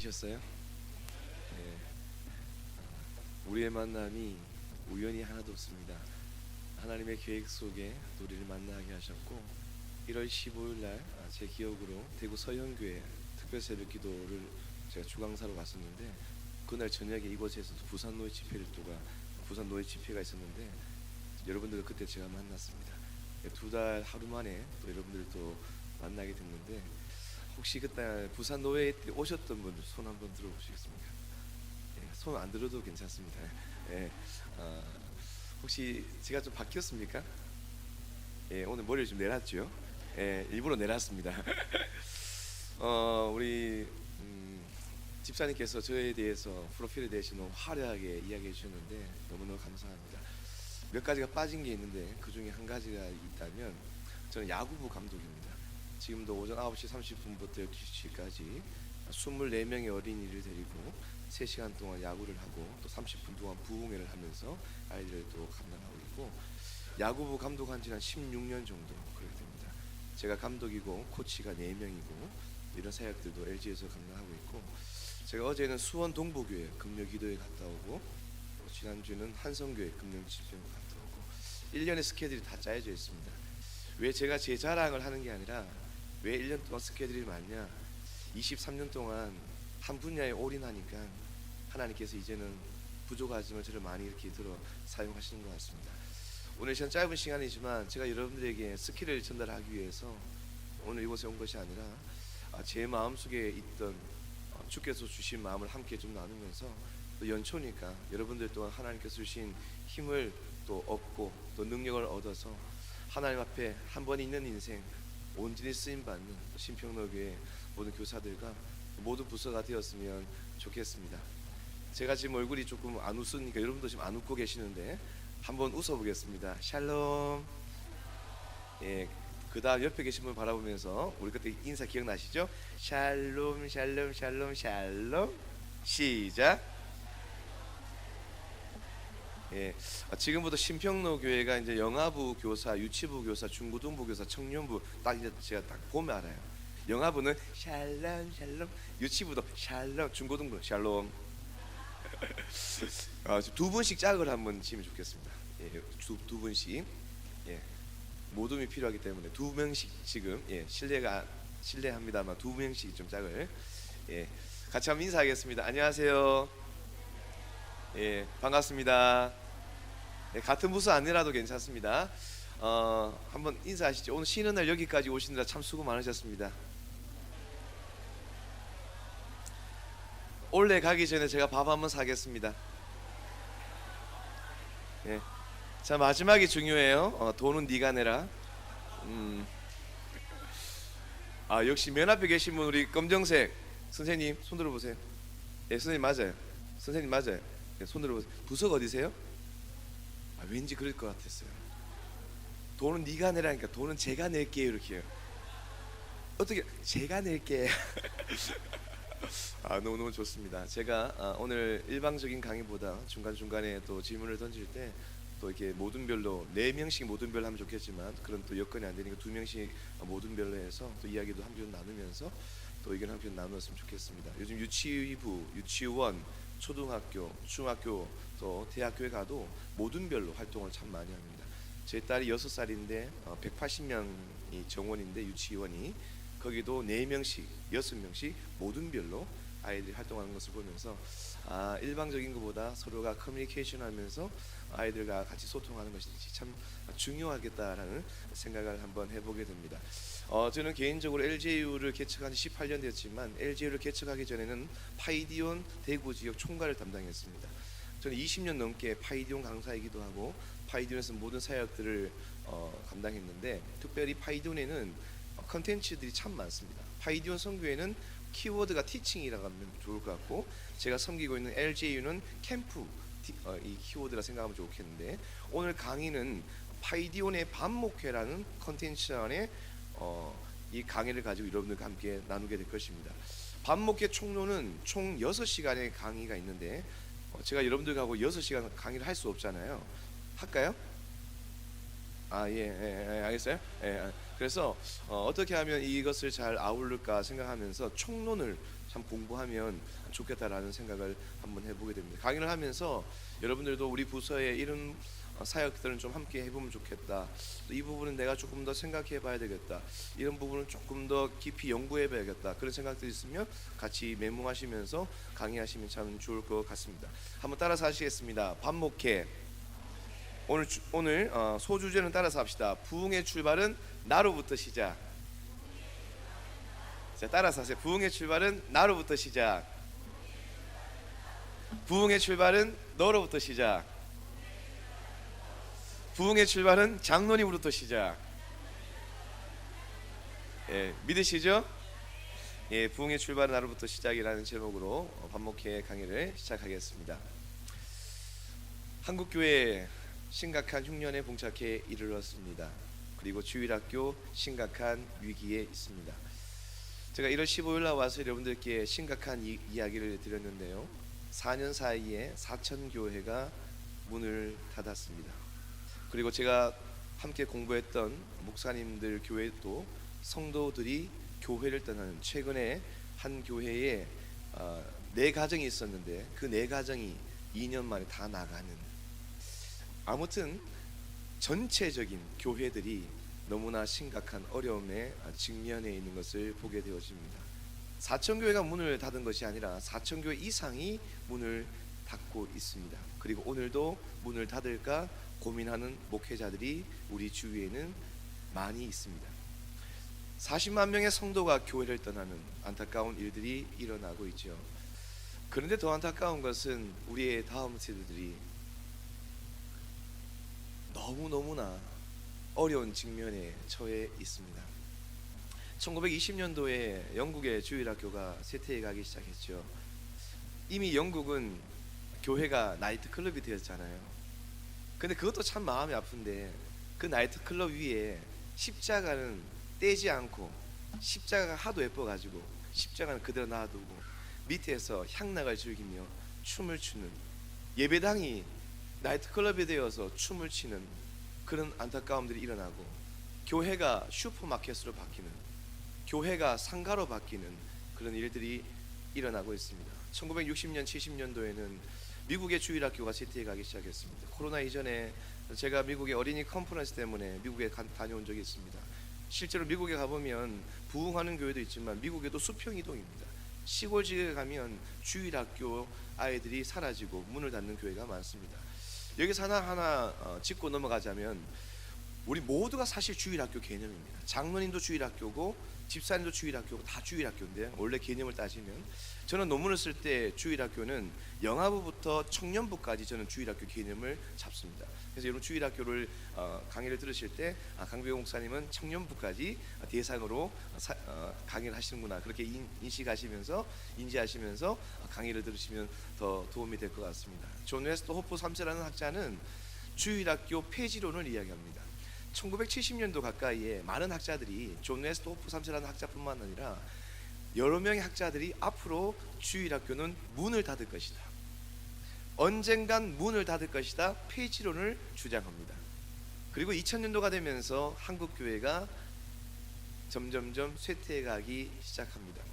많으셨어요? 예. 우리의 만남이 우연이 하나도 없습니다. 하나님의 계획 속에 또 우리를 만나게 하셨고 1월 15일 날 제 기억으로 대구 서현교회 특별 새벽 기도를 제가 주강사로 갔었는데 그날 저녁에 이곳에서도 부산 노예 집회를 부산 노예 집회가 있었는데 여러분들 그때 제가 만났습니다. 2달 하루 만에 또 여러분들 또 만나게 됐는데 혹시 그때 부산 노예 때 오셨던 분들 손 한번 들어보시겠습니까? 손 안 들어도 괜찮습니다. 예, 혹시 제가 좀 바뀌었습니까? 오늘 머리를 좀 내놨죠? 일부러 내놨습니다. 우리 집사님께서 저에 대해서 프로필에 대해서 너무 화려하게 이야기해 주셨는데 너무너무 감사합니다. 몇 가지가 빠진 게 있는데 그 중에 한 가지가 있다면 저는 야구부 감독입니다. 지금도 오전 9시 30분부터 12시까지 24명의 어린이를 데리고 3시간 동안 야구를 하고 또 30분 동안 부흥회를 하면서 아이들을 또 감당하고 있고, 야구부 감독한 지는 16년 정도 그렇게 됩니다. 제가 감독이고 코치가 4명이고 이런 사역들도 LG에서 감당하고 있고, 제가 어제는 수원 동부교회 금요기도회 갔다 오고 또 지난주는 한성교회 금요집회 갔다 오고 1년의 스케줄이 다 짜여져 있습니다. 왜 제가 제 자랑을 하는 게 아니라 왜 1년 동안 스케줄이 많냐, 23년 동안 한 분야에 올인하니까 하나님께서 이제는 부족하지만 저를 많이 이렇게 들어 사용하시는 것 같습니다. 오늘 시간 짧은 시간이지만 제가 여러분들에게 스킬을 전달하기 위해서 오늘 이곳에 온 것이 아니라 제 마음속에 있던 주께서 주신 마음을 함께 좀 나누면서 또 연초니까 여러분들 또한 하나님께서 주신 힘을 또 얻고 또 능력을 얻어서 하나님 앞에 한 번 있는 인생 온전히 쓰임받는 신평로교회 모든 교사들과 모든 부서가 되었으면 좋겠습니다. 제가 지금 얼굴이 조금 안 웃으니까 여러분도 지금 안 웃고 계시는데 한번 웃어보겠습니다. 샬롬. 그 다음 옆에 계신 분 바라보면서 우리 그때 인사 기억나시죠? 샬롬 샬롬 샬롬 샬롬. 시작. 지금부터 신평로교회가 이제 영아부 교사, 유치부 교사, 중고등부 교사, 청년부 딱 이제 제가 딱 보면 알아요. 영아부는 샬롬 샬롬, 유치부도 샬롬, 중고등부 샬롬. 두 분씩 짝을 한번 지면 좋겠습니다. 두 분씩. 모둠이 필요하기 때문에 2명씩 지금 실례합니다만 2명씩 좀 짝을 같이 한번 인사하겠습니다. 안녕하세요. 반갑습니다. 같은 부서 아니라도 괜찮습니다. 한번 인사하시죠. 오늘 쉬는 날 여기까지 오시느라 참 수고 많으셨습니다. 올해 가기 전에 제가 밥 한번 사겠습니다. 자, 마지막이 중요해요. 돈은 네가 내라. 역시 맨 앞에 계신 분 우리 검정색 선생님 손 들어보세요. 선생님 맞아요. 선생님 맞아요. 손 들어보세요. 부서가 어디세요? 왠지 그럴 것 같았어요. 돈은 네가 내라니까 돈은 제가 낼게요 이렇게요. 어떻게 제가 낼게. 너무너무 좋습니다. 제가 오늘 일방적인 강의보다 중간중간에 또 질문을 던질 때 또 이렇게 모든별로 4명씩 모든별로 하면 좋겠지만 그런 또 여건이 안 되니까 2명씩 모든별로 해서 또 이야기도 한편 나누면서 또 의견 한편 나누었으면 좋겠습니다. 요즘 유치부, 유치원, 초등학교, 중학교 또 대학교에 가도 모든별로 활동을 참 많이 합니다. 제 딸이 6살인데 180명이 정원인데 유치원이 거기도 4명씩 6명씩 모든별로 아이들이 활동하는 것을 보면서 일방적인 것보다 서로가 커뮤니케이션 하면서 아이들과 같이 소통하는 것이 참 중요하겠다라는 생각을 한번 해보게 됩니다. 저는 개인적으로 LGU를 개척한 지 18년 됐지만 LGU를 개척하기 전에는 파이디온 대구 지역 총괄을 담당했습니다. 저는 20년 넘게 파이디온 강사이기도 하고 파이디온에서 모든 사역들을 감당했는데 특별히 파이디온에는 컨텐츠들이 참 많습니다. 파이디온 선교회는 키워드가 티칭이라고 하면 좋을 것 같고, 제가 섬기고 있는 LJU는 캠프 이 키워드라 생각하면 좋겠는데, 오늘 강의는 파이디온의 반목회라는 컨텐츠 안에 이 강의를 가지고 여러분들과 함께 나누게 될 것입니다. 반목회 총로는 총 6시간의 강의가 있는데 제가 여러분들과 하고 6시간 강의를 할 수 없잖아요. 할까요? 알겠어요? 그래서 어떻게 하면 이것을 잘 아울를까 생각하면서 총론을 참 공부하면 좋겠다라는 생각을 한번 해보게 됩니다. 강의를 하면서 여러분들도 우리 부서에 이런 사역들은 좀 함께 해보면 좋겠다. 또 이 부분은 내가 조금 더 생각해봐야 되겠다. 이런 부분은 조금 더 깊이 연구해봐야겠다. 그런 생각들이 있으면 같이 메모하시면서 강의하시면 참 좋을 것 같습니다. 한번 따라서 하시겠습니다. 반목회. 오늘 소주제는 따라서 합시다. 부흥의 출발은 나로부터 시작. 자, 따라서 하세요. 부흥의 출발은 나로부터 시작. 부흥의 출발은 너로부터 시작. 부흥의 출발은 장로님으로부터 시작. 예, 믿으시죠? 예, 부흥의 출발은 나로부터 시작이라는 제목으로 반목회 강의를 시작하겠습니다. 한국교회 심각한 흉년에 봉착해 이르렀습니다. 그리고 주일학교 심각한 위기에 있습니다. 제가 1월 15일 날 와서 여러분들께 심각한 이야기를 드렸는데요. 4년 사이에 4,000교회가 문을 닫았습니다. 그리고 제가 함께 공부했던 목사님들 교회도 성도들이 교회를 떠나는, 최근에 한 교회에 4가정이 있었는데 그 4가정이 2년 만에 다 나가는, 아무튼 전체적인 교회들이 너무나 심각한 어려움에 직면해 있는 것을 보게 되어집니다. 4,000교회가 문을 닫은 것이 아니라 4,000교회 이상이 문을 닫고 있습니다. 그리고 오늘도 문을 닫을까 고민하는 목회자들이 우리 주위에는 많이 있습니다. 40만 명의 성도가 교회를 떠나는 안타까운 일들이 일어나고 있죠. 그런데 더 안타까운 것은 우리의 다음 세대들이 너무나 어려운 직면에 처해 있습니다. 1920년도에 영국의 주일학교가 쇠퇴해 가기 시작했죠. 이미 영국은 교회가 나이트클럽이 되었잖아요. 근데 그것도 참 마음이 아픈데 그 나이트클럽 위에 십자가는 떼지 않고, 십자가가 하도 예뻐가지고 십자가는 그대로 놔두고 밑에서 향락을 즐기며 춤을 추는, 예배당이 나이트클럽이 되어서 춤을 추는 그런 안타까움들이 일어나고, 교회가 슈퍼마켓으로 바뀌는, 교회가 상가로 바뀌는 그런 일들이 일어나고 있습니다. 1960년 70년도에는 미국의 주일학교가 쇠퇴해 가기 시작했습니다. 코로나 이전에 제가 미국의 어린이 컨퍼런스 때문에 미국에 다녀온 적이 있습니다. 실제로 미국에 가보면 부흥하는 교회도 있지만 미국에도 수평이동입니다. 시골 지역에 가면 주일학교 아이들이 사라지고 문을 닫는 교회가 많습니다. 여기서 하나하나 짚고 넘어가자면 우리 모두가 사실 주일학교 개념입니다. 장로님도 주일학교고 집사님도 주일학교고 다 주일학교인데, 원래 개념을 따지면 저는 논문을 쓸 때 주일학교는 영아부부터 청년부까지 저는 주일학교 개념을 잡습니다. 그래서 여러분 주일학교를 강의를 들으실 때 강병호 목사님은 청년부까지 대상으로 강의를 하시는구나, 그렇게 인지하시면서 강의를 들으시면 더 도움이 될 것 같습니다. 존 웨스트 호프 3세라는 학자는 주일학교 폐지론을 이야기합니다. 1970년도 가까이에 많은 학자들이 존 웨스트 호프 3세라는 학자뿐만 아니라 여러 명의 학자들이 앞으로 주일학교는 문을 닫을 것이다, 언젠간 문을 닫을 것이다, 폐지론을 주장합니다. 그리고 2000년도가 되면서 한국교회가 점점점 쇠퇴해가기 시작합니다.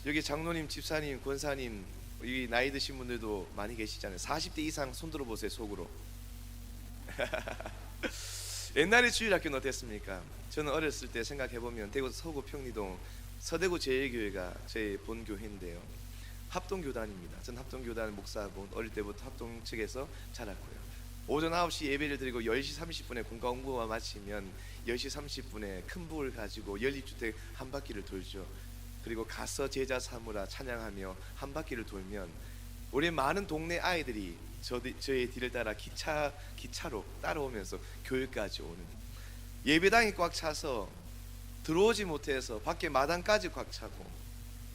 여기 장로님, 집사님, 권사님, 이 나이 드신 분들도 많이 계시잖아요. 40대 이상 손 들어보세요. 속으로. 옛날에 주일학교는 어땠습니까? 저는 어렸을 때 생각해보면 대구 서구 평리동 서대구 제일교회가 제 본교회인데요, 합동교단입니다. 전 합동교단 목사고 어릴 때부터 합동 측에서 자랐고요. 오전 9시 예배를 드리고 10시 30분에 공과 공부가 마치면 10시 30분에 큰 부를 가지고 연립주택 한 바퀴를 돌죠. 그리고 가서 제자 삼으라 찬양하며 한 바퀴를 돌면 우리 많은 동네 아이들이 저의 뒤를 따라 기차로 따라오면서 교회까지 오는, 예배당이 꽉 차서 들어오지 못해서 밖에 마당까지 꽉 차고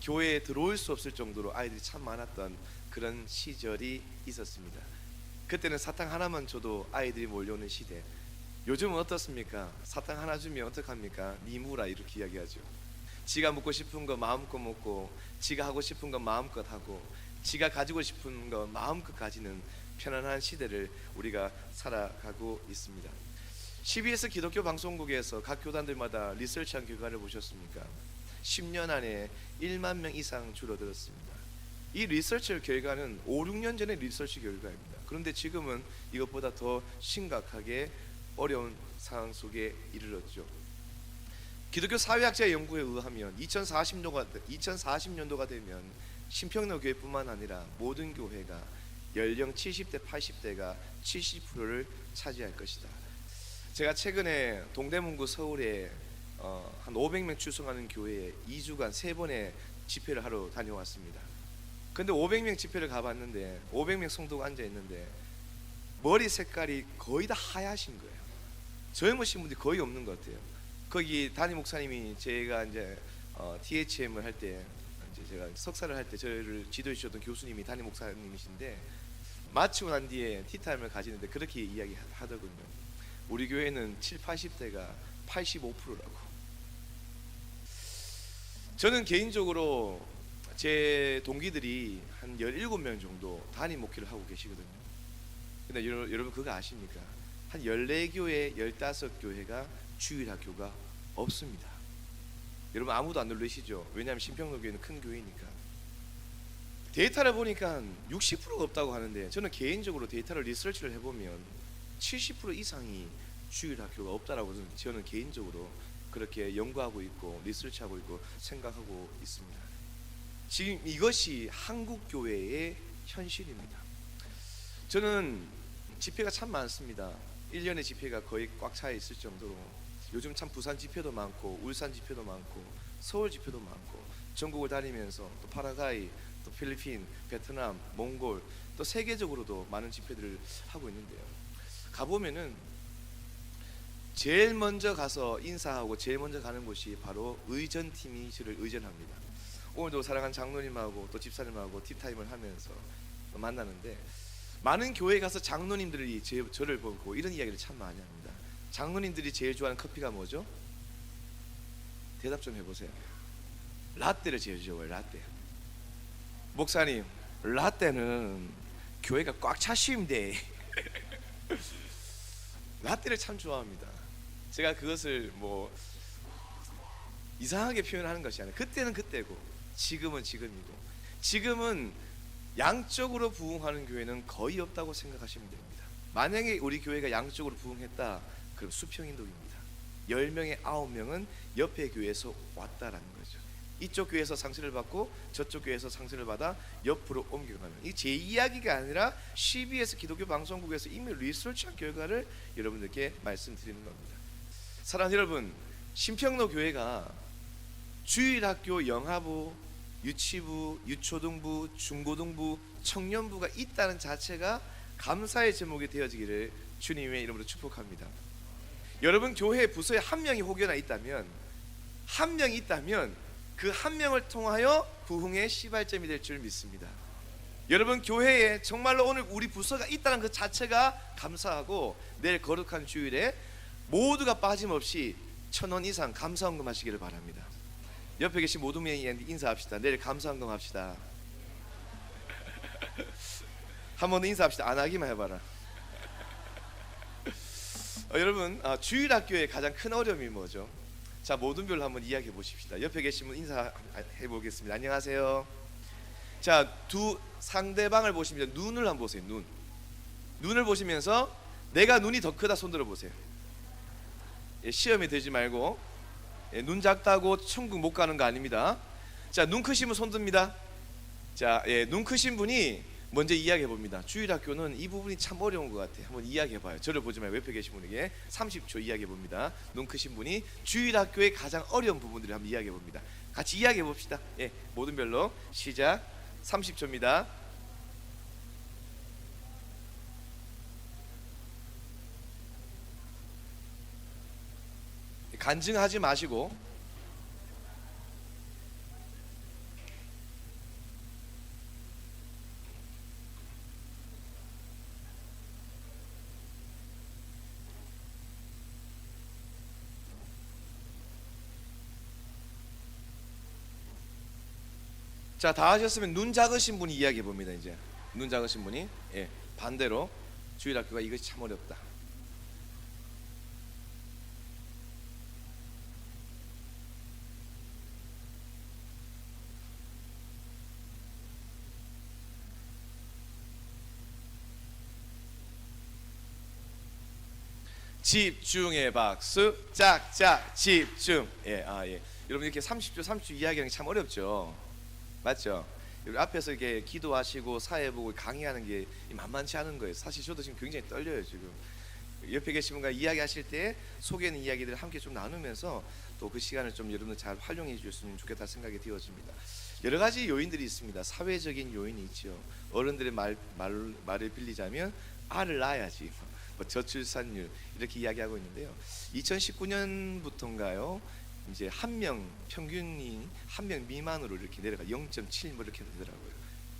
교회에 들어올 수 없을 정도로 아이들이 참 많았던 그런 시절이 있었습니다. 그때는 사탕 하나만 줘도 아이들이 몰려오는 시대. 요즘은 어떻습니까? 사탕 하나 주면 어떡합니까? 니무라 이렇게 이야기하죠. 지가 먹고 싶은 거 마음껏 먹고, 지가 하고 싶은 거 마음껏 하고, 지가 가지고 싶은 거 마음껏 가지는 편안한 시대를 우리가 살아가고 있습니다. CBS 기독교 방송국에서 각 교단들마다 리서치한 결과를 보셨습니까? 10년 안에 1만 명 이상 줄어들었습니다. 이 리서치 결과는 5, 6년 전의 리서치 결과입니다. 그런데 지금은 이것보다 더 심각하게 어려운 상황 속에 이르렀죠. 기독교 사회학자의 연구에 의하면 2040년도가 되면 신평로 교회뿐만 아니라 모든 교회가 연령 70대 80대가 70%를 차지할 것이다. 제가 최근에 동대문구 서울에 한 500명 출석하는 교회에 2주간 3번의 집회를 하러 다녀왔습니다. 근데 500명 집회를 가봤는데 500명 성도가 앉아있는데 머리 색깔이 거의 다 하얗신 거예요. 젊으신 분들이 거의 없는 것 같아요. 거기 담임 목사님이 제가 이제 THM을 할 때 이제 제가 석사를 할 때 저를 지도해 주셨던 교수님이 담임 목사님이신데 마치고 난 뒤에 티타임을 가지는데 그렇게 이야기하더군요. 우리 교회는 7, 80대가 85%라고. 저는 개인적으로 제 동기들이 한 17명 정도 담임 목회를 하고 계시거든요. 근데 여러분 그거 아십니까? 한 14교회, 15교회가 주일학교가 없습니다. 여러분 아무도 안 놀라시죠? 왜냐하면 신평로교회는 큰 교회니까. 데이터를 보니까 60%가 없다고 하는데 저는 개인적으로 데이터를 리서치를 해보면 70% 이상이 주일학교가 없다라고 저는 개인적으로 그렇게 연구하고 있고 리서치하고 있고 생각하고 있습니다. 지금 이것이 한국 교회의 현실입니다. 저는 집회가 참 많습니다. 1년에 집회가 거의 꽉 차 있을 정도로 요즘 참 부산 집회도 많고 울산 집회도 많고 서울 집회도 많고 전국을 다니면서 또 파라과이, 또 필리핀, 베트남, 몽골 또 세계적으로도 많은 집회들을 하고 있는데요. 가보면은 제일 먼저 가서 인사하고 제일 먼저 가는 곳이 바로 의전팀이 저를 의전합니다. 오늘도 사랑하는 장로님하고 또 집사님하고 티타임을 하면서 만나는데 많은 교회에 가서 장로님들이 저를 보고 이런 이야기를 참 많이 합니다. 장로님들이 제일 좋아하는 커피가 뭐죠? 대답 좀 해보세요. 라떼를 제일 좋아해요. 라떼. 목사님, 라떼는 교회가 꽉 차시는데 라떼를 참 좋아합니다. 제가 그것을 뭐 이상하게 표현하는 것이 아니라 그때는 그때고 지금은 지금이고, 지금은 양쪽으로 부흥하는 교회는 거의 없다고 생각하시면 됩니다. 만약에 우리 교회가 양쪽으로 부흥했다, 그럼 수평인도입니다. 10명에 9명은 옆에 교회에서 왔다라는 거죠. 이쪽 교회에서 상처를 받고 저쪽 교회에서 상처를 받아 옆으로 옮겨가는, 이 제 이야기가 아니라 CBS 기독교 방송국에서 이미 리서치한 결과를 여러분들께 말씀드리는 겁니다. 사랑하는 여러분, 신평로 교회가 주일학교, 영하부, 유치부, 유초등부, 중고등부, 청년부가 있다는 자체가 감사의 제목이 되어지기를 주님의 이름으로 축복합니다. 여러분 교회 부서에 한 명이 혹여나 있다면, 한 명이 있다면 그 한 명을 통하여 부흥의 시발점이 될 줄 믿습니다. 여러분 교회에 정말로 오늘 우리 부서가 있다는 그 자체가 감사하고, 내일 거룩한 주일에 모두가 빠짐없이 1,000원 이상 감사헌금 하시기를 바랍니다. 옆에 계신 모든 분이 인사합시다. 내일 감사헌금 합시다. 한 번 더 인사합시다. 안 하기만 해봐라. 여러분, 주일학교의 가장 큰 어려움이 뭐죠? 자, 모든 별로 한번 이야기해 보십시다. 옆에 계신 분 인사해 보겠습니다. 안녕하세요. 자, 두 상대방을 보시면 눈을 한번 보세요. 눈을 보시면서 내가 눈이 더 크다 손 들어 보세요. 시험에 들지 말고, 눈 작다고 천국 못 가는 거 아닙니다. 자, 눈 크신 분 손 듭니다. 자, 눈 크신 분이 먼저 이야기해 봅니다. 주일학교는 이 부분이 참 어려운 것 같아요. 한번 이야기해 봐요. 저를 보지 말고 옆에 계신 분에게 30초 이야기해 봅니다. 눈 크신 분이 주일학교의 가장 어려운 부분들을 한번 이야기해 봅니다. 같이 이야기해 봅시다. 모든 별로 시작. 30초입니다. 간증하지 마시고 자, 다 하셨으면 눈 작으신 분이 이야기해 봅니다. 이제 눈 작으신 분이 반대로 주일학교가 이것이 참 어렵다. 집중의 박수. 짝짝 집중. 예, 예. 여러분 이렇게 30조 30조 이야기하는 게 참 어렵죠. 맞죠? 여기 앞에서 이렇게 기도하시고 사회 보고 강의하는 게 만만치 않은 거예요. 사실 저도 지금 굉장히 떨려요. 지금 옆에 계신 분과 이야기하실 때 속에 있는 이야기들을 함께 좀 나누면서 또 그 시간을 좀 여러분들 잘 활용해 주셨으면 좋겠다 생각이 되어집니다. 여러 가지 요인들이 있습니다. 사회적인 요인이 있죠. 어른들의 말을 빌리자면 알을 낳아야지, 뭐 저출산율 이렇게 이야기하고 있는데요. 2019년부터인가요? 이제 평균이 한 명 미만으로 이렇게 내려가 0.7 뭐 이렇게 되더라고요.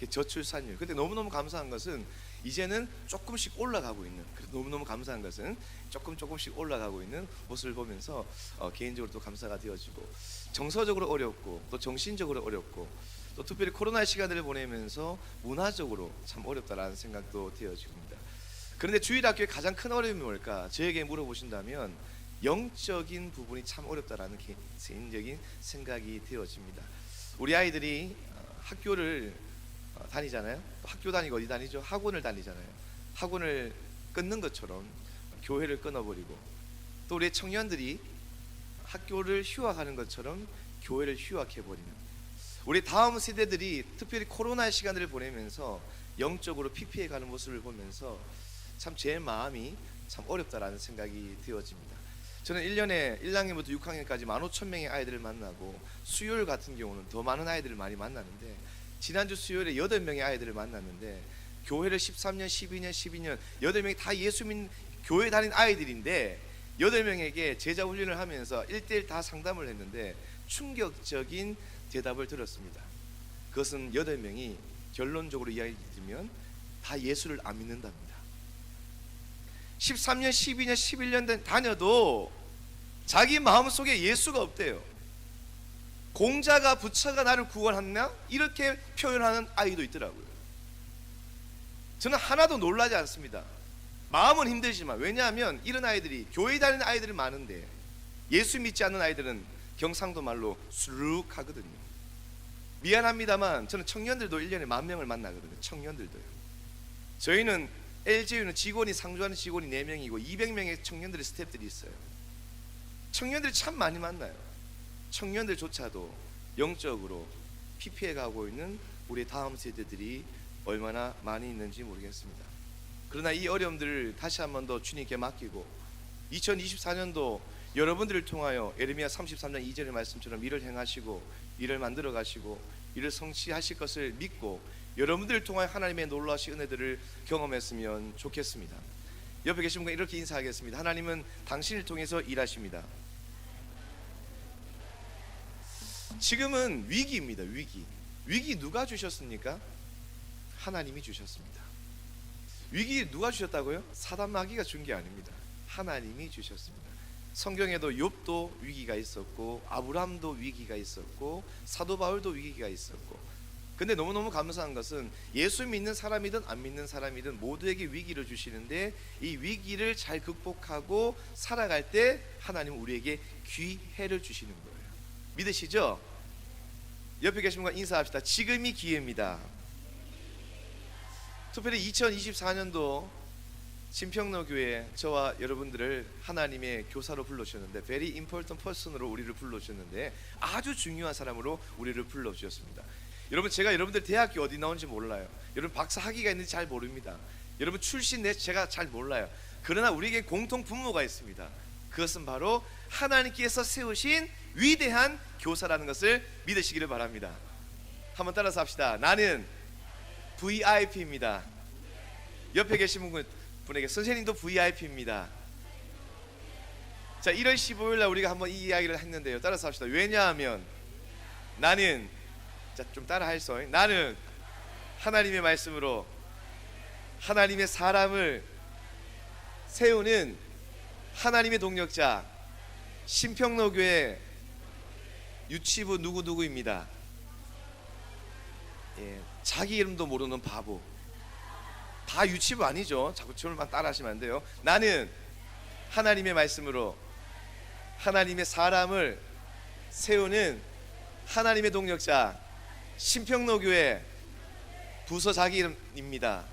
저출산율. 근데 너무너무 감사한 것은 이제는 조금씩 올라가고 있는, 너무너무 감사한 것은 조금씩 올라가고 있는 모습을 보면서 개인적으로 또 감사가 되어지고, 정서적으로 어렵고 또 정신적으로 어렵고 또 특별히 코로나 시간을 보내면서 문화적으로 참 어렵다라는 생각도 되어집니다. 그런데 주일학교의 가장 큰 어려움이 뭘까? 저에게 물어보신다면 영적인 부분이 참 어렵다라는 개인적인 생각이 되어집니다. 우리 아이들이 학교를 다니잖아요. 학교 다니고 어디 다니죠? 학원을 다니잖아요. 학원을 끊는 것처럼 교회를 끊어버리고, 또 우리 청년들이 학교를 휴학하는 것처럼 교회를 휴학해버리는, 우리 다음 세대들이 특별히 코로나 시간을 보내면서 영적으로 피폐해가는 모습을 보면서 참 제 마음이 참 어렵다라는 생각이 되어집니다. 저는 1년에 1학년부터 6학년까지 15,000명의 아이들을 만나고, 수요일 같은 경우는 더 많은 아이들을 많이 만나는데, 지난주 수요일에 8명의 아이들을 만났는데, 교회를 13년, 12년 8명이 다 예수 믿는 교회 다닌 아이들인데 8명에게 제자 훈련을 하면서 1대1 다 상담을 했는데 충격적인 대답을 들었습니다. 그것은 8명이 결론적으로 이야기 드리면 다 예수를 안 믿는답니다. 13년, 12년, 11년 다녀도 자기 마음속에 예수가 없대요. 공자가 부처가 나를 구원했나? 이렇게 표현하는 아이도 있더라고요. 저는 하나도 놀라지 않습니다. 마음은 힘들지만, 왜냐하면 이런 아이들이 교회 다니는 아이들이 많은데 예수 믿지 않는 아이들은 경상도 말로 수룩 하거든요. 미안합니다만 저는 청년들도 1년에 10,000명을 만나거든요. 청년들도요. 저희는 LGU는 직원이 상주하는 직원이 4명이고 200명의 청년들의 스태프들이 있어요. 청년들이 참 많이 만나요. 청년들조차도 영적으로 피폐해가고 있는 우리 다음 세대들이 얼마나 많이 있는지 모르겠습니다. 그러나 이 어려움들을 다시 한 번 더 주님께 맡기고, 2024년도 여러분들을 통하여 에레미야 33장 2절의 말씀처럼 일을 행하시고 일을 만들어 가시고 일을 성취하실 것을 믿고, 여러분들을 통하여 하나님의 놀라우신 은혜들을 경험했으면 좋겠습니다. 옆에 계신 분과 이렇게 인사하겠습니다. 하나님은 당신을 통해서 일하십니다. 지금은 위기입니다. 위기 누가 주셨습니까? 하나님이 주셨습니다. 위기 누가 주셨다고요? 사단 마귀가 준 게 아닙니다. 하나님이 주셨습니다. 성경에도 욥도 위기가 있었고, 아브라함도 위기가 있었고, 사도 바울도 위기가 있었고, 근데 너무너무 감사한 것은 예수 믿는 사람이든 안 믿는 사람이든 모두에게 위기를 주시는데, 이 위기를 잘 극복하고 살아갈 때 하나님은 우리에게 기회를 주시는 거예요. 믿으시죠? 옆에 계신 분과 인사합시다. 지금이 기회입니다. 특별히 2024년도 진평로교회 저와 여러분들을 하나님의 교사로 불러주셨는데, very important person으로 우리를 불러주셨는데, 아주 중요한 사람으로 우리를 불러주셨습니다. 여러분, 제가 여러분들 대학교 어디 나온지 몰라요. 여러분 박사 학위가 있는지 잘 모릅니다. 여러분 출신 제가 잘 몰라요. 그러나 우리에게 공통 분모가 있습니다. 그것은 바로 하나님께서 세우신 위대한 교사라는 것을 믿으시기를 바랍니다. 한번 따라서 합시다. 나는 VIP입니다. 옆에 계신 분에게 선생님도 VIP입니다. 자, 1월 15일 날 우리가 한번 이 이야기를 했는데요. 따라서 합시다. 왜냐하면 나는, 자, 좀 따라 할소. 나는 하나님의 말씀으로 하나님의 사람을 세우는 하나님의 동력자 신평로교회 유치부 누구누구입니다. 예, 자기 이름도 모르는 바보. 다 유치부 아니죠. 자꾸 저를만 따라 하시면 안 돼요. 나는 하나님의 말씀으로 하나님의 사람을 세우는 하나님의 동력자 신평로교회 부서 자기 이름입니다.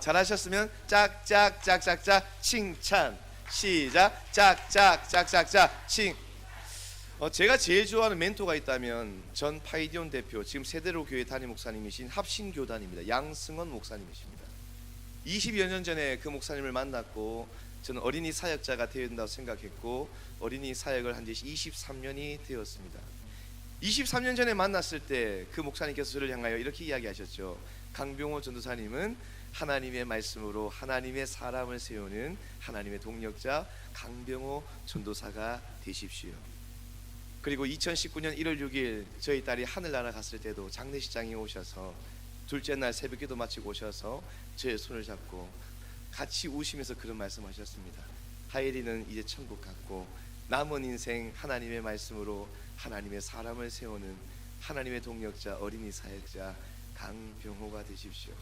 잘하셨으면 짝짝짝짝짝 칭찬. 시작. 짝짝짝짝짝 칭. 제가 제일 좋아하는 멘토가 있다면 전 파이디온 대표, 지금 세대로 교회 담임 목사님이신 합신교단입니다. 양승원 목사님이십니다. 20여 년 전에 그 목사님을 만났고 저는 어린이 사역자가 되어야 된다고 생각했고 어린이 사역을 한 지 23년이 되었습니다. 23년 전에 만났을 때 그 목사님께서 저를 향하여 이렇게 이야기하셨죠. 강병호 전도사님은 하나님의 말씀으로 하나님의 사람을 세우는 하나님의 동력자 강병호 전도사가 되십시오. 그리고 2019년 1월 6일 저희 딸이 하늘나라 갔을 때도 장례식장에 오셔서 둘째 날 새벽기도 마치고 오셔서 저의 손을 잡고 같이 우시면서 그런 말씀하셨습니다. 하예리는 이제 천국 갔고 남은 인생 하나님의 말씀으로 하나님의 사람을 세우는 하나님의 동력자 어린이 사역자 강병호가 되십시오.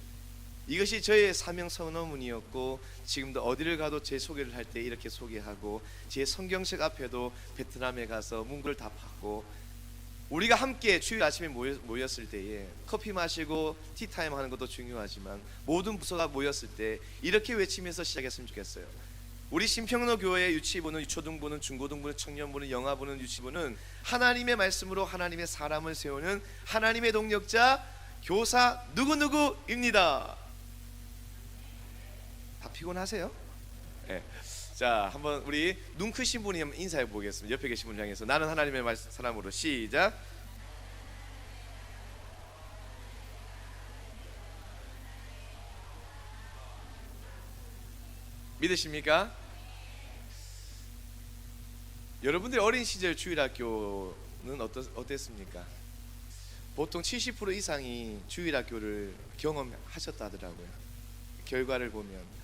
이것이 저의 사명 선언문이었고 지금도 어디를 가도 제 소개를 할 때 이렇게 소개하고 제 성경책 앞에도 베트남에 가서 문구를 다 받고 우리가 함께 주일 아침에 모였을 때에 커피 마시고 티타임 하는 것도 중요하지만 모든 부서가 모였을 때 이렇게 외치면서 시작했으면 좋겠어요. 우리 신평로 교회 유치부는 초등부는 중고등부는 청년부는 영아부는 유치부는 하나님의 말씀으로 하나님의 사람을 세우는 하나님의 동력자 교사 누구누구입니다. 다 피곤하세요? 네. 자, 한번 우리 눈 크신 분이 한번 인사해 보겠습니다. 옆에 계신 분 향해서 나는 하나님의 사람으로 시작. 믿으십니까? 여러분들의 어린 시절 주일학교는 어땠습니까? 보통 70% 이상이 주일학교를 경험하셨다더라고요. 결과를 보면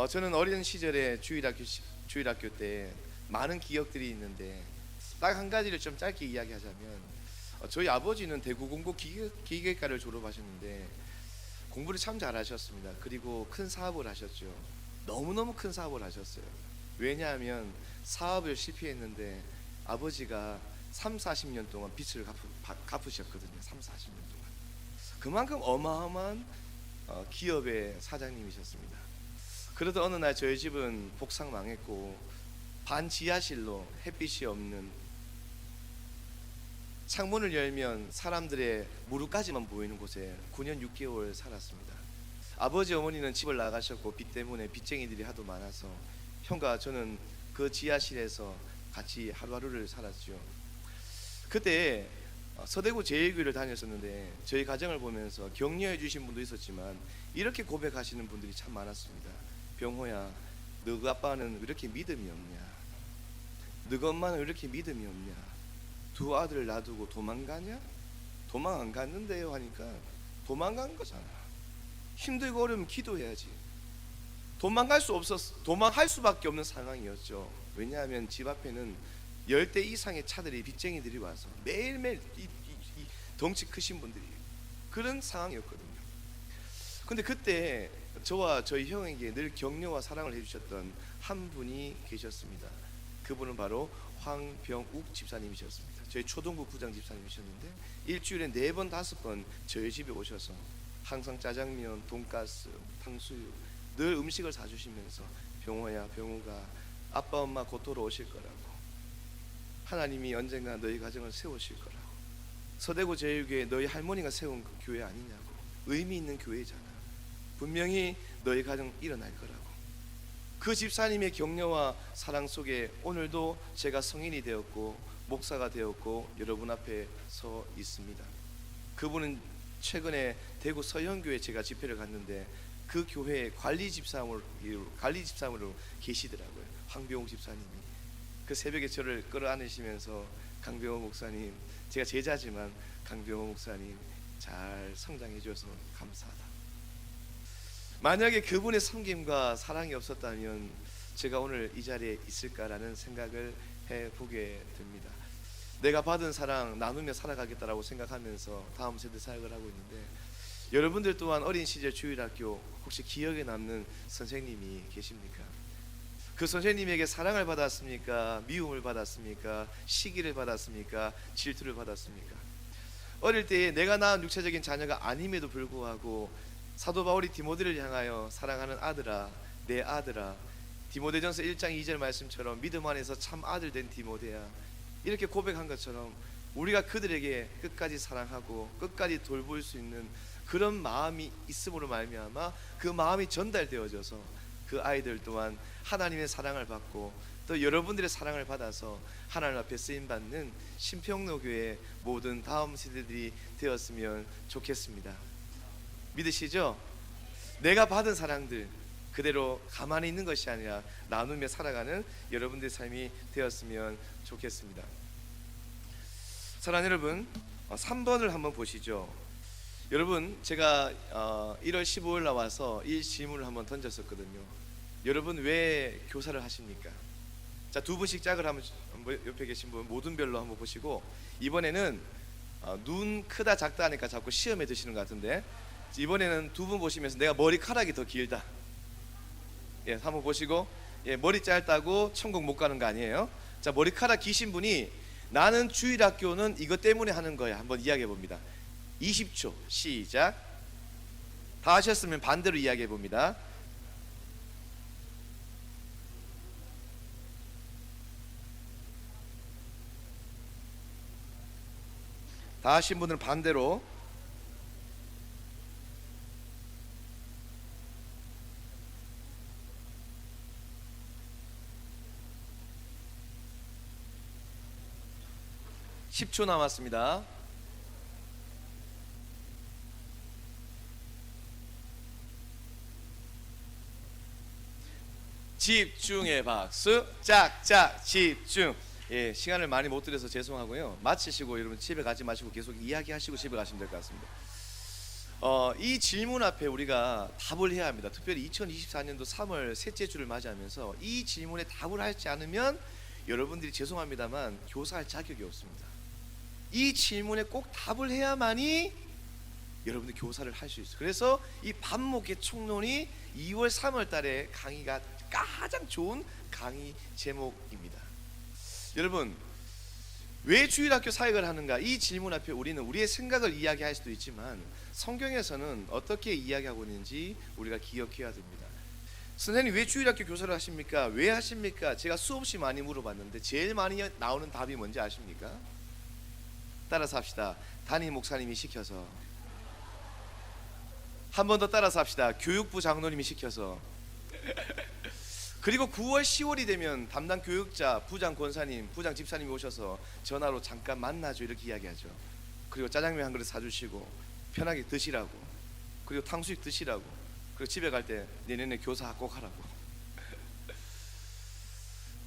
저는 어린 시절에 주일학교 때 많은 기억들이 있는데 딱 한 가지를 좀 짧게 이야기하자면 저희 아버지는 대구공고 기계과를 졸업하셨는데 공부를 참 잘하셨습니다. 그리고 큰 사업을 하셨죠. 너무너무 큰 사업을 하셨어요. 왜냐하면 사업을 실패했는데 아버지가 30-40년 동안 빚을 갚으셨거든요. 30-40년 동안. 그만큼 어마어마한 기업의 사장님이셨습니다. 그러던 어느 날 저희 집은 복상 망했고 반지하실로 햇빛이 없는 창문을 열면 사람들의 무릎까지만 보이는 곳에 9년 6개월 살았습니다. 아버지 어머니는 집을 나가셨고 빚 때문에 빚쟁이들이 하도 많아서 형과 저는 그 지하실에서 같이 하루하루를 살았죠. 그때 서대구 제일교회를 다녔었는데 저희 가정을 보면서 격려해 주신 분도 있었지만 이렇게 고백하시는 분들이 참 많았습니다. 병호야, 너 아빠는 왜 이렇게 믿음이 없냐? 너 엄마는 왜 이렇게 믿음이 없냐? 두 아들을 놔두고 도망가냐? 도망 안 갔는데요 하니까 도망간 거잖아. 힘들고 어려우면 기도해야지. 도망갈 수밖에 없는 상황이었죠. 왜냐하면 집 앞에는 10대 이상의 차들이 빚쟁이들이 와서 매일매일 이 덩치 크신 분들이 그런 상황이었거든요. 근데 그때 저와 저희 형에게 늘 격려와 사랑을 해주셨던 한 분이 계셨습니다. 그분은 바로 황병욱 집사님이셨습니다. 저희 초등부 부장 집사님이셨는데 일주일에 4번 5번 저희 집에 오셔서 항상 짜장면, 돈가스, 탕수육 늘 음식을 사주시면서 병호야, 병호가 아빠 엄마 곧 돌아오실 거라고, 하나님이 언젠가 너희 가정을 세우실 거라고, 서대구 제일교회 너희 할머니가 세운 그 교회 아니냐고, 의미 있는 교회잖아, 분명히 너희 가정 일어날 거라고. 그 집사님의 격려와 사랑 속에 오늘도 제가 성인이 되었고 목사가 되었고 여러분 앞에 서 있습니다. 그분은 최근에 대구 서현교회 제가 집회를 갔는데 그 교회 관리 집사람으로 계시더라고요. 황병욱 집사님이. 그 새벽에 저를 끌어안으시면서 강병호 목사님, 제가 제자지만 강병호 목사님 잘 성장해 줘서 감사하다. 만약에 그분의 섬김과 사랑이 없었다면 제가 오늘 이 자리에 있을까라는 생각을 해보게 됩니다. 내가 받은 사랑 나누며 살아가겠다라고 생각하면서 다음 세대 사역을 하고 있는데, 여러분들 또한 어린 시절 주일학교 혹시 기억에 남는 선생님이 계십니까? 그 선생님에게 사랑을 받았습니까? 미움을 받았습니까? 시기를 받았습니까? 질투를 받았습니까? 어릴 때에 내가 낳은 육체적인 자녀가 아님에도 불구하고 사도 바울이 디모데를 향하여 사랑하는 아들아, 내 아들아, 디모데전서 1장 2절 말씀처럼 믿음 안에서 참 아들 된 디모데야, 이렇게 고백한 것처럼 우리가 그들에게 끝까지 사랑하고 끝까지 돌볼 수 있는 그런 마음이 있음으로 말미암아 그 마음이 전달되어져서 그 아이들 또한 하나님의 사랑을 받고 또 여러분들의 사랑을 받아서 하나님 앞에 쓰임받는 신평로교회 모든 다음 세대들이 되었으면 좋겠습니다. 믿으시죠? 내가 받은 사랑들 그대로 가만히 있는 것이 아니라 나누며 살아가는 여러분들의 삶이 되었으면 좋겠습니다. 사랑하는 여러분, 3번을 한번 보시죠. 여러분, 제가 1월 15일 나와서 이 질문을 한번 던졌었거든요. 여러분 왜 교사를 하십니까? 자, 두 분씩 짝을 한번 옆에 계신 분 모든 별로 한번 보시고, 이번에는 눈 크다 작다 하니까 자꾸 시험에 드시는 것 같은데, 이번에는 두 분 보시면서 내가 머리카락이 더 길다, 예, 한번 보시고, 예, 머리 짧다고 천국 못 가는 거 아니에요? 자, 머리카락 기신 분이 나는 주일학교는 이것 때문에 하는 거야, 한번 이야기해 봅니다. 20초 시작. 다 하셨으면 반대로 이야기해 봅니다. 다 하신 분들은 반대로. (10초) 남았습니다. 집중의 박수. 짝짝 집중. 예, 시간을 많이 못 드려서 죄송하고요. 마치시고 여러분 집에 가지 마시고 계속 이야기하시고 집에 가시면 될 것 같습니다. 이 질문 앞에 우리가 답을 해야 합니다. 특별히 2024년도 3월 셋째 주를 맞이하면서 이 질문에 답을 하지 않으면 여러분들이 죄송합니다만 교사할 자격이 없습니다. 이 질문에 꼭 답을 해야만이 여러분들 교사를 할 수 있어요. 그래서 이 반목의 총론이 2월 3월 달에 강의가 가장 좋은 강의 제목입니다. 여러분, 왜 주일학교 사역을 하는가? 이 질문 앞에 우리는 우리의 생각을 이야기할 수도 있지만 성경에서는 어떻게 이야기하고 있는지 우리가 기억해야 됩니다. 선생님 왜 주일학교 교사를 하십니까? 왜 하십니까? 제가 수없이 많이 물어봤는데 제일 많이 나오는 답이 뭔지 아십니까? 따라서 합시다. 담임 목사님이 시켜서. 한 번 더 따라서 합시다. 교육부 장로님이 시켜서. 그리고 9월 10월이 되면 담당 교육자, 부장 권사님, 부장 집사님이 오셔서 전화로 잠깐 만나줘 이렇게 이야기하죠. 그리고 짜장면 한 그릇 사주시고 편하게 드시라고, 그리고 탕수육 드시라고, 그리고 집에 갈 때 내년에 교사 꼭 하라고.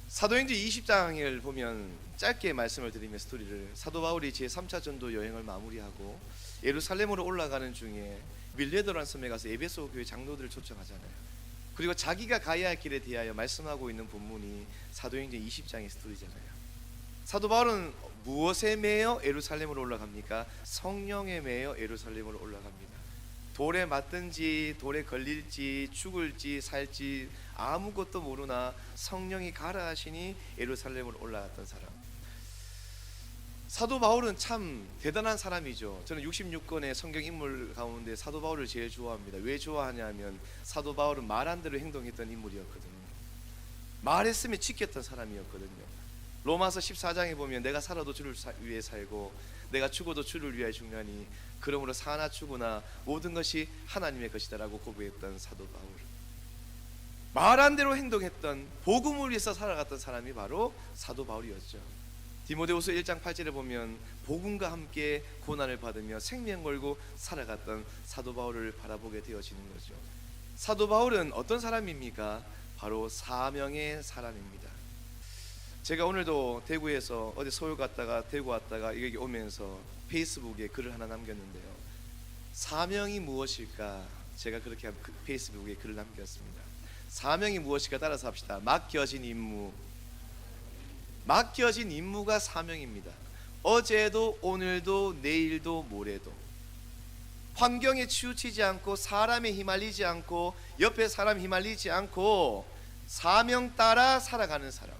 사도행전 20장을 보면 짧게 말씀을 드리면 스토리를, 사도 바울이 제3차 전도 여행을 마무리하고 예루살렘으로 올라가는 중에 밀레도라는 섬에 가서 에베소 교회 장로들을 초청하잖아요. 그리고 자기가 가야 할 길에 대하여 말씀하고 있는 본문이 사도행전 20장의 스토리잖아요. 사도 바울은 무엇에 매여 예루살렘으로 올라갑니까? 성령에 매여 예루살렘으로 올라갑니다. 돌에 맞든지 돌에 걸릴지 죽을지 살지 아무것도 모르나 성령이 가라 하시니 예루살렘으로 올라갔던 사람. 사도 바울은 참 대단한 사람이죠. 저는 66권의 성경 인물 가운데 사도 바울을 제일 좋아합니다. 왜 좋아하냐면 사도 바울은 말한 대로 행동했던 인물이었거든요. 말했으면 지켰던 사람이었거든요. 로마서 14장에 보면 내가 살아도 주를 위해 살고 내가 죽어도 주를 위하여 죽나니 그러므로 사나 죽으나 모든 것이 하나님의 것이다라고 고백했던 사도 바울. 말한 대로 행동했던, 복음을 위해서 살아갔던 사람이 바로 사도 바울이었죠. 디모데후서 1장 8절에 보면 복음과 함께 고난을 받으며 생명 걸고 살아갔던 사도 바울을 바라보게 되어지는 거죠. 사도 바울은 어떤 사람입니까? 바로 사명의 사람입니다. 제가 오늘도 대구에서 어디 서울 갔다가 대구 왔다가 여기 오면서 페이스북에 글을 하나 남겼는데요. 사명이 무엇일까? 제가 그렇게 페이스북에 글을 남겼습니다. 사명이 무엇일까? 따라서 합시다. 맡겨진 임무. 맡겨진 임무가 사명입니다. 어제도 오늘도 내일도 모레도 환경에 치우치지 않고 사람에 휘말리지 않고 옆에 사람 휘말리지 않고 사명 따라 살아가는 사람.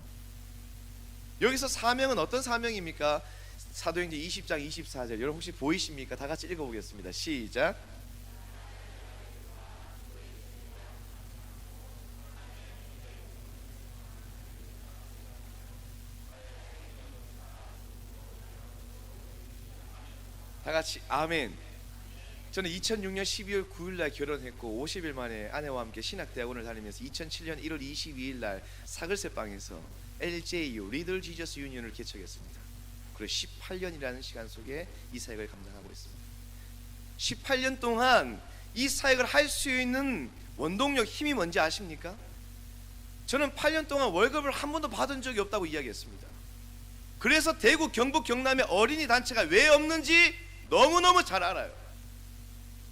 여기서 사명은 어떤 사명입니까? 사도행전 20장 24절 여러분 혹시 보이십니까? 다 같이 읽어보겠습니다. 시작. 같이 아멘. 저는 2006년 12월 9일 날 결혼했고 50일 만에 아내와 함께 신학대학원을 다니면서 2007년 1월 22일 날 사글세방에서 LJU 리들 지저스 유니언을 개척했습니다. 그리고 18년이라는 시간 속에 이 사역을 감당하고 있습니다. 18년 동안 이 사역을 할 수 있는 원동력, 힘이 뭔지 아십니까? 저는 8년 동안 월급을 한 번도 받은 적이 없다고 이야기했습니다. 그래서 대구, 경북, 경남에 어린이 단체가 왜 없는지 너무너무 잘 알아요.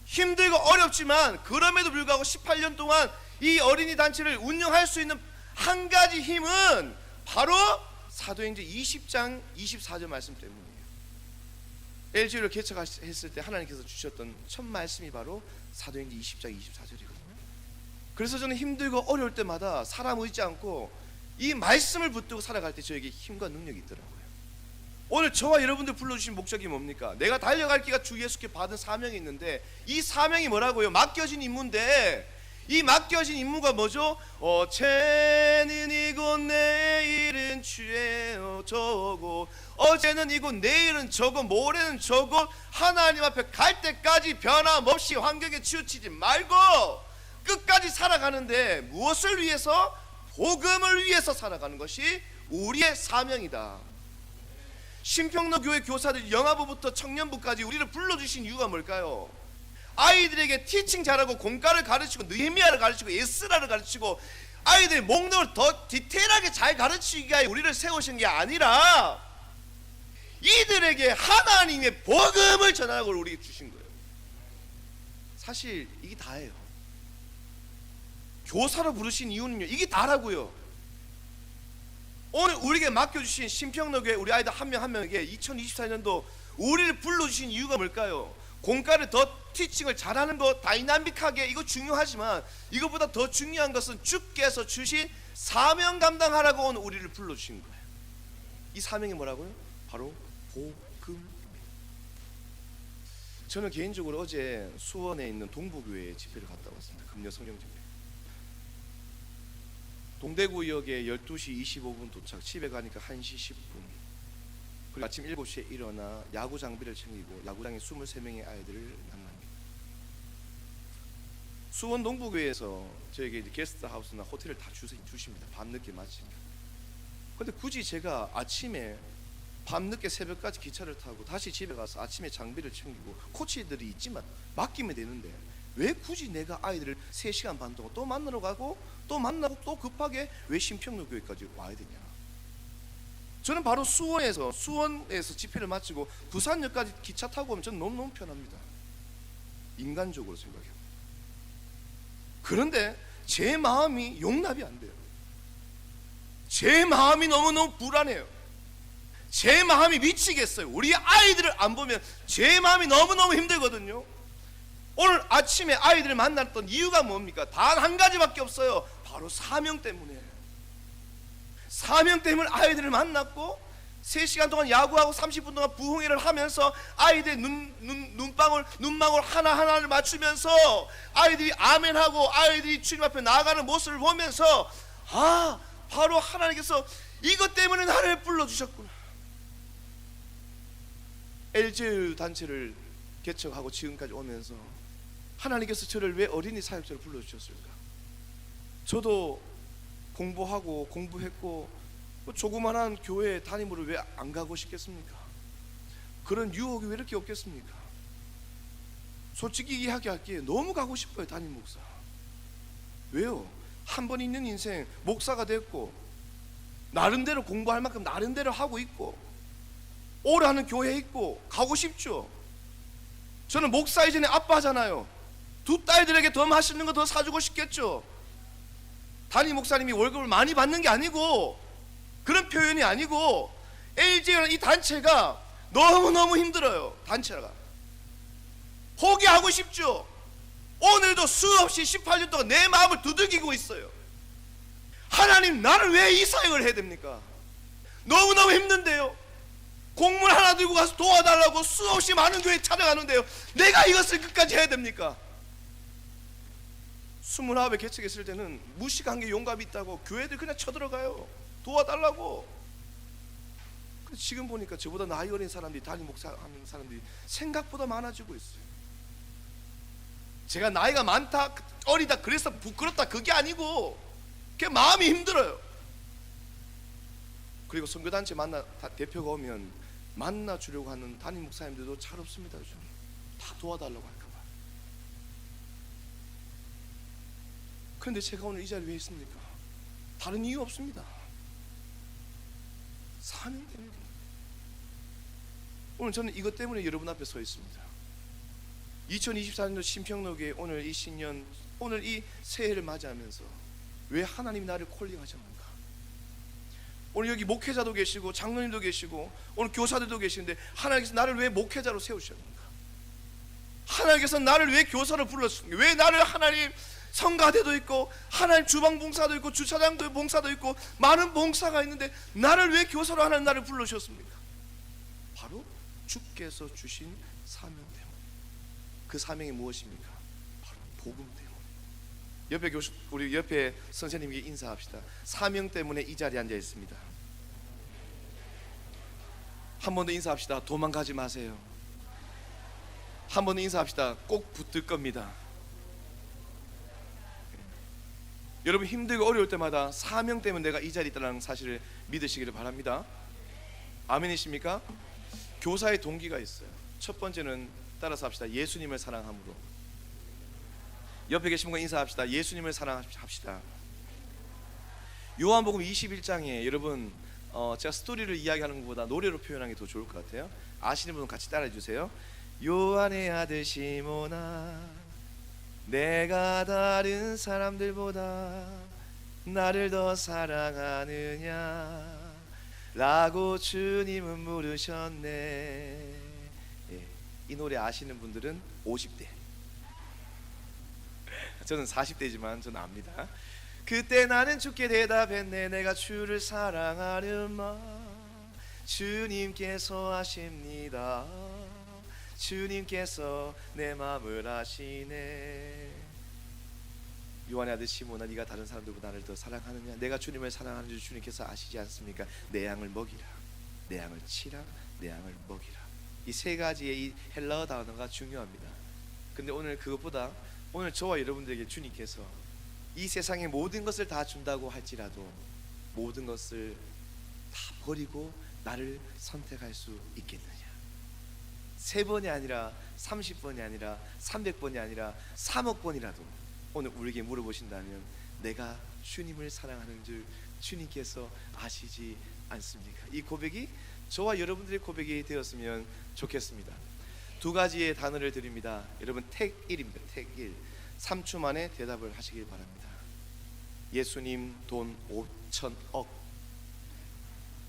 힘들고 어렵지만 그럼에도 불구하고 18년 동안 이 어린이 단체를 운영할 수 있는 한 가지 힘은 바로 사도행전 20장 24절 말씀 때문이에요. LG를 개척했을 때 하나님께서 주셨던 첫 말씀이 바로 사도행전 20장 24절이거든요. 그래서 저는 힘들고 어려울 때마다 사람 의지 않고 이 말씀을 붙들고 살아갈 때 저에게 힘과 능력이 있더라고요. 오늘 저와 여러분들 불러주신 목적이 뭡니까? 내가 달려갈 길가 주 예수께 받은 사명이 있는데 이 사명이 뭐라고요? 맡겨진 임무인데 이 맡겨진 임무가 뭐죠? 어제는 이곳 내일은 주예요 저곳, 어제는 이곳 내일은 저곳, 모레는 저곳, 하나님 앞에 갈 때까지 변함없이 환경에 치우치지 말고 끝까지 살아가는데 무엇을 위해서? 복음을 위해서 살아가는 것이 우리의 사명이다. 신평로 교회 교사들 영아부부터 청년부까지 우리를 불러주신 이유가 뭘까요? 아이들에게 티칭 잘하고 공과를 가르치고 느헤미야를 가르치고 에스라를 가르치고 아이들의 목록을 더 디테일하게 잘 가르치기 위해 우리를 세우신 게 아니라 이들에게 하나님의 복음을 전하라고 우리에게 주신 거예요. 사실 이게 다예요. 교사로 부르신 이유는요, 이게 다라고요. 오늘 우리에게 맡겨주신 신평로교회 우리 아이들 한 명 한 명에게 2024년도 우리를 불러주신 이유가 뭘까요? 공과를 더 티칭을 잘하는 것, 다이나믹하게, 이거 중요하지만 이것보다 더 중요한 것은 주께서 주신 사명 감당하라고 오늘 우리를 불러주신 거예요. 이 사명이 뭐라고요? 바로 복음. 저는 개인적으로 어제 수원에 있는 동부교회 집회를 갔다 왔습니다. 금요 성령 집회. 동대구역에 12시 25분 도착, 집에 가니까 1시 10분. 그리고 아침 7시에 일어나 야구 장비를 챙기고 야구장에 23명의 아이들을 만납니다. 수원 동부교회에서 저에게 게스트하우스나 호텔을 다 주십니다. 밤늦게 마치면. 근데 굳이 제가 아침에 밤늦게 새벽까지 기차를 타고 다시 집에 가서 아침에 장비를 챙기고 코치들이 있지만 맡기면 되는데 왜 굳이 내가 아이들을 3시간 반 동안 또 만나러 가고 또 만나고 또 급하게 왜 신평로교회까지 와야 되냐? 저는 바로 수원에서 집회를 마치고 부산역까지 기차 타고 오면 저는 너무너무 편합니다. 인간적으로 생각해요. 그런데 제 마음이 용납이 안 돼요. 제 마음이 너무너무 불안해요. 제 마음이 미치겠어요. 우리 아이들을 안 보면 제 마음이 너무너무 힘들거든요. 오늘 아침에 아이들을 만났던 이유가 뭡니까? 단 한 가지밖에 없어요. 바로 사명 때문에. 사명 때문에 아이들을 만났고 3시간 동안 야구하고 30분 동안 부흥회를 하면서 아이들의 눈망울 하나하나를 맞추면서 아이들이 아멘하고 아이들이 주님 앞에 나아가는 모습을 보면서 바로 하나님께서 이것 때문에 나를 불러주셨구나. LGU 단체를 개척하고 지금까지 오면서 하나님께서 저를 왜 어린이 사역자로 불러주셨을까? 저도 공부했고 조그만한 교회 담임으로 왜 안 가고 싶겠습니까? 그런 유혹이 왜 이렇게 없겠습니까? 솔직히 이야기할게요. 너무 가고 싶어요. 담임 목사. 왜요? 한 번 있는 인생 목사가 됐고 나름대로 공부할 만큼 나름대로 하고 있고 오래 하는 교회에 있고 가고 싶죠. 저는 목사 이전에 아빠잖아요. 2 딸들에게 더 맛있는 거 더 사주고 싶겠죠. 담임 목사님이 월급을 많이 받는 게 아니고 그런 표현이 아니고 LG라는 이 단체가 너무너무 힘들어요. 단체가 포기하고 싶죠. 오늘도 수없이 18년 동안 내 마음을 두들기고 있어요. 하나님, 나를 왜 이 사역을 해야 됩니까? 너무너무 힘든데요. 공문 하나 들고 가서 도와달라고 수없이 많은 교회 찾아가는데요, 내가 이것을 끝까지 해야 됩니까? 29에 개척했을 때는 무식한 게 용감이 있다고 교회들 그냥 쳐들어가요. 도와달라고. 근데 지금 보니까 저보다 나이 어린 사람들이 담임 목사하는 사람들이 생각보다 많아지고 있어요. 제가 나이가 많다, 어리다 그래서 부끄럽다 그게 아니고 그게 마음이 힘들어요. 그리고 선교단체 대표가 오면 만나주려고 하는 담임 목사님들도 잘 없습니다. 요즘 다 도와달라고 할까봐. 그런데 제가 오늘 이 자리에 왜 있습니까? 다른 이유 없습니다. 사명 때문에. 오늘 저는 이것 때문에 여러분 앞에 서 있습니다. 2024년도 신평로교회 오늘 이 신년, 오늘 이 새해를 맞이하면서 왜 하나님이 나를 콜링하셨는가? 오늘 여기 목회자도 계시고 장로님도 계시고 오늘 교사들도 계시는데 하나님께서 나를 왜 목회자로 세우셨는가? 하나님께서 나를 왜 교사로 불렀습니까? 왜 나를 하나님 성가대도 있고 하나님 주방 봉사도 있고 주차장도 봉사도 있고 많은 봉사가 있는데 나를 왜 교사로 하나님 나를 불러주셨습니까? 바로 주께서 주신 사명 때문에. 그 사명이 무엇입니까? 바로 복음 때문에. 우리 옆에 선생님에게 인사합시다. 사명 때문에 이 자리에 앉아 있습니다. 한 번 더 인사합시다. 도망가지 마세요. 한 번 더 인사합시다. 꼭 붙을 겁니다. 여러분 힘들고 어려울 때마다 사명 때문에 내가 이 자리에 있다는 사실을 믿으시기를 바랍니다. 아멘이십니까? 교사의 동기가 있어요. 첫 번째는 따라서 합시다. 예수님을 사랑함으로. 옆에 계신 분과 인사합시다. 예수님을 사랑합시다. 요한복음 21장에 여러분 제가 스토리를 이야기하는 것보다 노래로 표현하는 게 더 좋을 것 같아요. 아시는 분은 같이 따라해 주세요. 요한의 아들 시몬아, 내가 다른 사람들보다 나를 더 사랑하느냐 라고 주님은 물으셨네. 예, 이 노래 아시는 분들은 50대, 저는 40대지만 저는 압니다. 그때 나는 주께 대답했네. 내가 주를 사랑하는 마음 주님께서 아십니다. 주님께서 내 마음을 아시네. 요한의 아들 시몬아, 네가 다른 사람들보다 나를 더 사랑하느냐? 내가 주님을 사랑하는 줄 주님께서 아시지 않습니까? 내 양을 먹이라, 내 양을 치라, 내 양을 먹이라. 이 세 가지의 이 헬라어 단어가 중요합니다. 근데 오늘 그것보다 오늘 저와 여러분들에게 주님께서 이 세상의 모든 것을 다 준다고 할지라도 모든 것을 다 버리고 나를 선택할 수 있겠느냐? 3번이 아니라 30번이 아니라 300번이 아니라 3억 번이라도 오늘 우리에게 물어보신다면 내가 주님을 사랑하는 줄 주님께서 아시지 않습니까? 이 고백이 저와 여러분들의 고백이 되었으면 좋겠습니다. 2가지의 단어를 드립니다. 여러분 택 1입니다. 택 1. 3초 만에 대답을 하시길 바랍니다. 예수님 돈 5천억.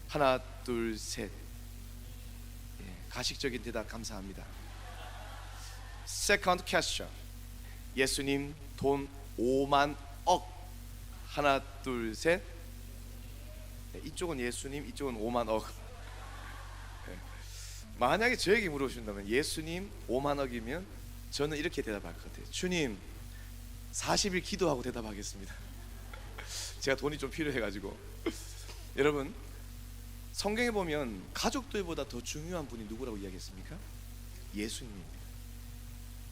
하나 둘 셋. 가식적인 대답 감사합니다. Second question. 예수님 돈 5만 억. 하나 둘 셋. 이쪽은 예수님, 이쪽은 5만 억. 만약에 저에게 물어보신다면 예수님 5만 억이면 저는 이렇게 대답할 것 같아요. 주님 40일 기도하고 대답하겠습니다. 제가 돈이 좀 필요해가지고. 여러분 성경에 보면 가족들보다 더 중요한 분이 누구라고 이야기했습니까? 예수님입니다.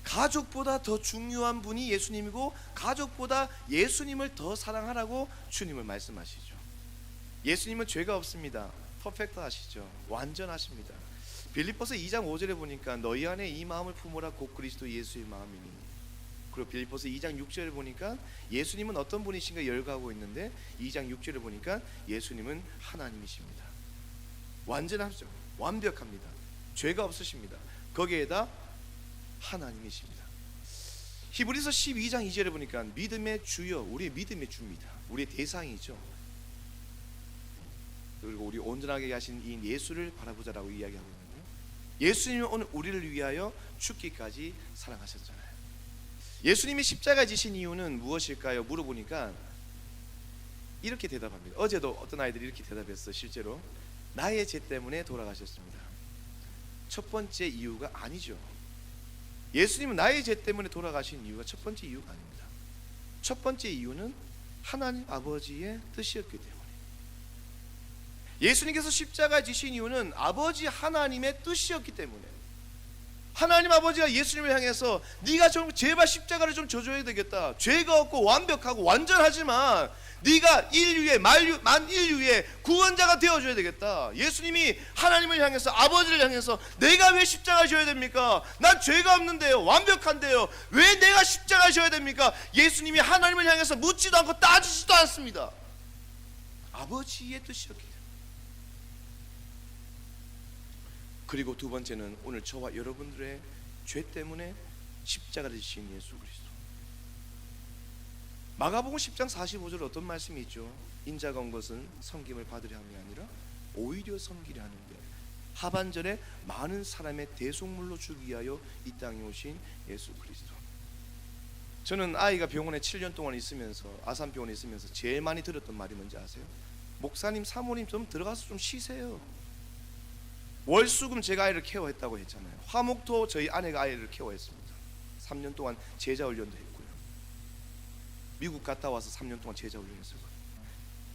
가족보다 더 중요한 분이 예수님이고 가족보다 예수님을 더 사랑하라고 주님을 말씀하시죠. 예수님은 죄가 없습니다. 퍼펙트하시죠. 완전하십니다. 빌립보서 2장 5절에 보니까 너희 안에 이 마음을 품으라 곧 그리스도 예수의 마음이니. 그리고 빌립보서 2장 6절에 보니까 예수님은 어떤 분이신가 열거하고 있는데 2장 6절에 보니까 예수님은 하나님이십니다. 완전하죠. 완벽합니다. 죄가 없으십니다. 거기에다 하나님이십니다. 히브리서 12장 2절에 보니까 믿음의 주여, 우리의 믿음의 주입니다. 우리의 대상이죠. 그리고 우리 온전하게 하신 이 예수를 바라보자라고 이야기하고 있는데요. 예수님은 오늘 우리를 위하여 죽기까지 사랑하셨잖아요. 예수님이 십자가에 지신 이유는 무엇일까요? 물어보니까 이렇게 대답합니다. 어제도 어떤 아이들이 이렇게 대답했어. 실제로 나의 죄 때문에 돌아가셨습니다. 첫 번째 이유가 아니죠. 예수님은 나의 죄 때문에 돌아가신 이유가 첫 번째 이유가 아닙니다. 첫 번째 이유는 하나님 아버지의 뜻이었기 때문에. 예수님께서 십자가에 지신 이유는 아버지 하나님의 뜻이었기 때문에, 하나님 아버지가 예수님을 향해서 네가 좀 제발 십자가를 좀 져줘야 되겠다. 죄가 없고 완벽하고 완전하지만 네가 만 인류의 구원자가 되어줘야 되겠다. 예수님이 하나님을 향해서, 아버지를 향해서 내가 왜 십자가를 져야 됩니까? 난 죄가 없는데요, 완벽한데요, 왜 내가 십자가를 져야 됩니까? 예수님이 하나님을 향해서 묻지도 않고 따지지도 않습니다. 아버지의 뜻이었기 때문에. 그리고 두 번째는 오늘 저와 여러분들의 죄 때문에 십자가를 지신 예수 그리스도. 마가복음 10장 45절에 어떤 말씀이 있죠? 인자가 온 것은 섬김을 받으려 함이 아니라 오히려 섬기려 하는데, 하반절에 많은 사람의 대속물로 주기 위하여 이 땅에 오신 예수 그리스도. 저는 아이가 병원에 7년 동안 있으면서, 아산병원에 있으면서 제일 많이 들었던 말이 뭔지 아세요? 목사님, 사모님 좀 들어가서 좀 쉬세요. 월수금 제가 아이를 케어했다고 했잖아요. 화목토 저희 아내가 아이를 케어했습니다. 3년 동안 제자 훈련도 했고요. 미국 갔다 와서 3년 동안 제자 훈련했어요.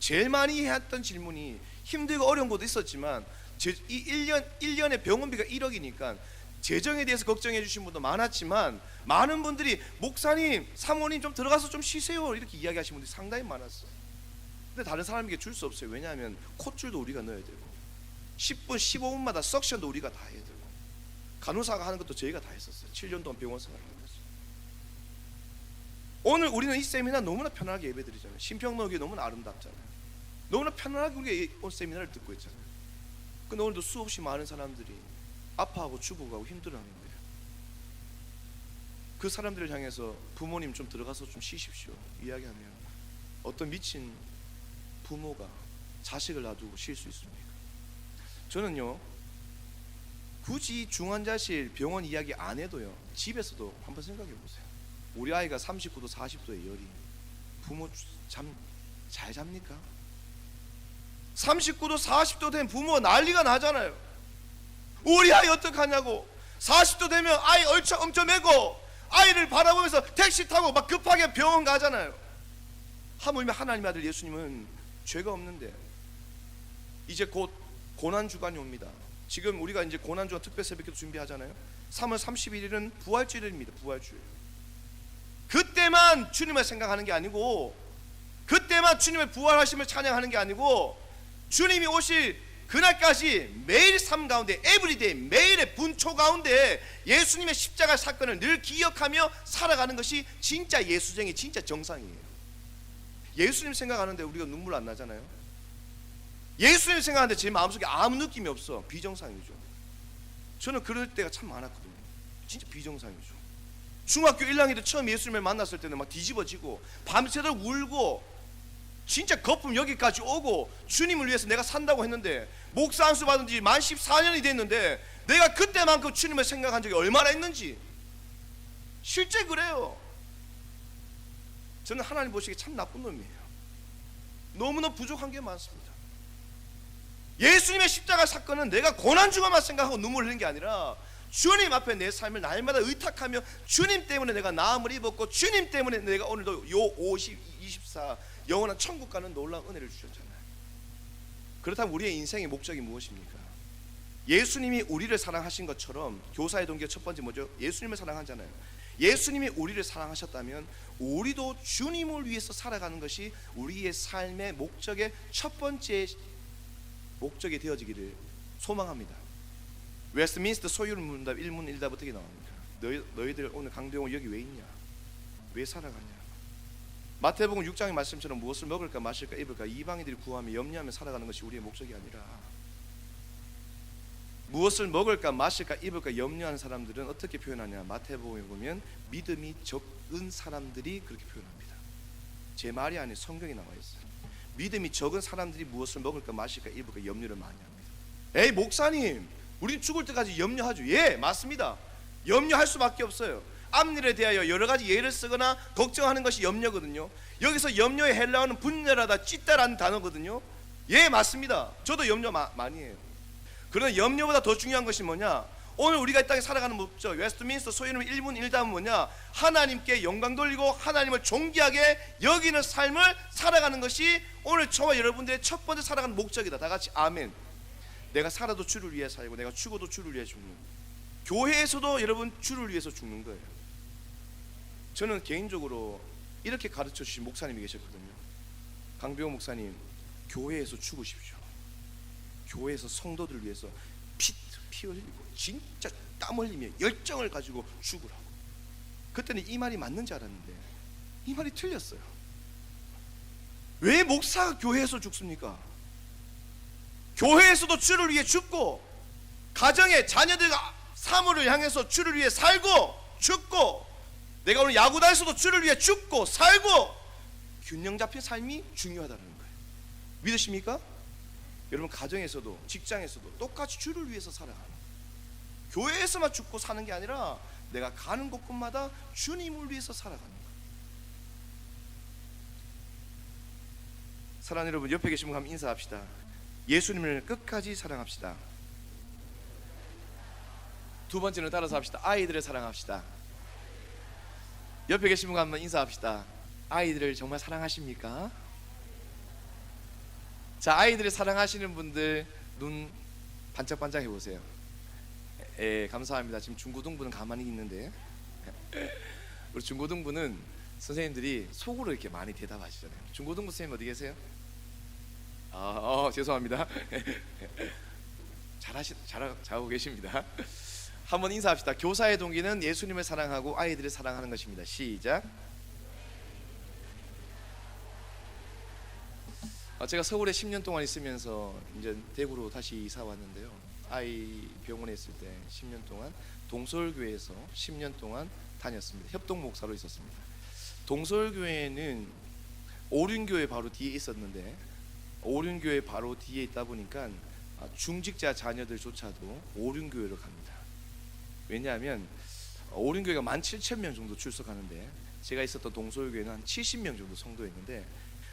제일 많이 했던 질문이, 힘들고 어려운 것도 있었지만 이 1년에 병원비가 1억이니까 재정에 대해서 걱정해 주신 분도 많았지만, 많은 분들이 목사님, 사모님 좀 들어가서 좀 쉬세요 이렇게 이야기하시는 분들이 상당히 많았어요. 근데 다른 사람에게 줄 수 없어요. 왜냐하면 콧줄도 우리가 넣어야 되고 10분 15분마다 석션도 우리가 다 해야 되고, 간호사가 하는 것도 저희가 다 했었어요. 7년 동안 병원 생활을 하면서. 오늘 우리는 이 세미나 너무나 편하게 예배드리잖아요. 심평노교회 너무나 아름답잖아요. 너무나 편안하게 우리가 오늘 세미나를 듣고 있잖아요. 근데 오늘도 수없이 많은 사람들이 아파하고 죽어가고 힘들어하는 거예요. 그 사람들을 향해서 부모님 좀 들어가서 좀 쉬십시오 이야기하면 어떤 미친 부모가 자식을 놔두고 쉴 수 있습니까? 저는요, 굳이 중환자실 병원 이야기 안 해도요, 집에서도 한번 생각해 보세요. 우리 아이가 39도 40도의 열이, 부모 잠 잘 잡니까? 39도 40도 된 부모 난리가 나잖아요. 우리 아이 어떡하냐고. 40도 되면 아이 엄청 메고 아이를 바라보면서 택시 타고 막 급하게 병원 가잖아요. 하물며 하나님의 아들 예수님은 죄가 없는데 이제 곧 고난주간이 옵니다. 지금 우리가 이제 고난주간 특별새벽기도 준비하잖아요. 3월 31일은 부활주일입니다. 부활주일. 그때만 주님을 생각하는 게 아니고, 그때만 주님의 부활하심을 찬양하는 게 아니고, 주님이 오실 그날까지 매일 삶 가운데, 에브리데이, 매일의 분초 가운데 예수님의 십자가 사건을 늘 기억하며 살아가는 것이 진짜 예수쟁이, 진짜 정상이에요. 예수님 생각하는데 우리가 눈물 안 나잖아요. 예수님 생각하는데 제 마음속에 아무 느낌이 없어. 비정상이죠. 저는 그럴 때가 참 많았거든요. 진짜 비정상이죠. 중학교 1학년 때 처음 예수님을 만났을 때는 막 뒤집어지고 밤새도록 울고 진짜 거품 여기까지 오고, 주님을 위해서 내가 산다고 했는데 목사 안수 받은 지 만 14년이 됐는데 내가 그때만큼 주님을 생각한 적이 얼마나 있는지. 실제 그래요. 저는 하나님 보시기에 참 나쁜 놈이에요. 너무나 부족한 게 많습니다. 예수님의 십자가 사건은 내가 고난주간만 생각하고 눈물 흘리는 게 아니라 주님 앞에 내 삶을 날마다 의탁하며 주님 때문에 내가 나음을 입었고, 주님 때문에 내가 오늘도 요 50, 24 영원한 천국 가는 놀라운 은혜를 주셨잖아요. 그렇다면 우리의 인생의 목적이 무엇입니까? 예수님이 우리를 사랑하신 것처럼, 교사의 동기가 첫 번째 뭐죠? 예수님을 사랑하잖아요. 예수님이 우리를 사랑하셨다면 우리도 주님을 위해서 살아가는 것이 우리의 삶의 목적의 첫 번째 목적이 되어지기를 소망합니다. 웨스트민스터 소유를 묻는다 1문 1답 어떻게 나옵니까? 너희들 오늘 강도영은 여기 왜 있냐? 왜 살아가냐? 마태복음 6장의 말씀처럼 무엇을 먹을까 마실까 입을까 이방인들이 구하며 염려하며 살아가는 것이 우리의 목적이 아니라, 무엇을 먹을까 마실까 입을까 염려하는 사람들은 어떻게 표현하냐? 마태복음에 보면 믿음이 적은 사람들이 그렇게 표현합니다. 제 말이 아니에요. 성경에 나와 있어요. 믿음이 적은 사람들이 무엇을 먹을까 마실까 입을까 염려를 많이 합니다. 에이 목사님, 우리 죽을 때까지 염려하죠. 예, 맞습니다. 염려할 수밖에 없어요. 앞일에 대하여 여러 가지 예를 쓰거나 걱정하는 것이 염려거든요. 여기서 염려의 헬라어는 분열하다, 찢다라는 단어거든요. 예, 맞습니다. 저도 염려 많이 해요. 그러나 염려보다 더 중요한 것이 뭐냐? 오늘 우리가 이 땅에 살아가는 목적, 웨스트민스터 소위는 1분 1답은 뭐냐? 하나님께 영광 돌리고 하나님을 존귀하게 여기는 삶을 살아가는 것이 오늘 저와 여러분들의 첫 번째 살아가는 목적이다. 다 같이 아멘. 내가 살아도 주를 위해 살고 내가 죽어도 주를 위해 죽는, 교회에서도 여러분 주를 위해서 죽는 거예요. 저는 개인적으로 이렇게 가르쳐 주신 목사님이 계셨거든요. 강병호 목사님, 교회에서 죽으십시오. 교회에서 성도들을 위해서 피 흘리고 진짜 땀 흘리며 열정을 가지고 죽으라고. 그때는 이 말이 맞는 줄 알았는데 이 말이 틀렸어요. 왜 목사가 교회에서 죽습니까? 교회에서도 주를 위해 죽고, 가정의 자녀들과 사모를 향해서 주를 위해 살고 죽고, 내가 오늘 야구단에서도 주를 위해 죽고 살고, 균형 잡힌 삶이 중요하다는 거예요. 믿으십니까? 여러분 가정에서도 직장에서도 똑같이 주를 위해서 살아가는 거예요. 교회에서만 죽고 사는 게 아니라 내가 가는 곳곳마다 주님을 위해서 살아가는 거예요. 사랑하는 여러분, 옆에 계신 분 한번 인사합시다. 예수님을 끝까지 사랑합시다. 두 번째는 따라서 합시다. 아이들을 사랑합시다. 옆에 계신 분 한번 인사합시다. 아이들을 정말 사랑하십니까? 자, 아이들을 사랑하시는 분들 눈 반짝반짝 해보세요. 예, 감사합니다. 지금 중고등부는 가만히 있는데 우리 중고등부는 선생님들이 속으로 이렇게 많이 대답하시잖아요. 중고등부 선생님 어디 계세요? 죄송합니다. 잘하고 계십니다. 한번 인사합시다. 교사의 동기는 예수님을 사랑하고 아이들을 사랑하는 것입니다. 시작. 제가 서울에 10년 동안 있으면서 이제 대구로 다시 이사 왔는데요. 아이 병원에 있을 때 10년 동안 동서울교회에서 10년 동안 다녔습니다. 협동 목사로 있었습니다. 동서울교회는 오륜교회 바로 뒤에 있었는데, 오륜교회 바로 뒤에 있다 보니까 중직자 자녀들조차도 오륜교회로 갑니다. 왜냐하면 오륜교회가 17,000명 정도 출석하는데 제가 있었던 동서울교회는 한 70명 정도 성도였는데,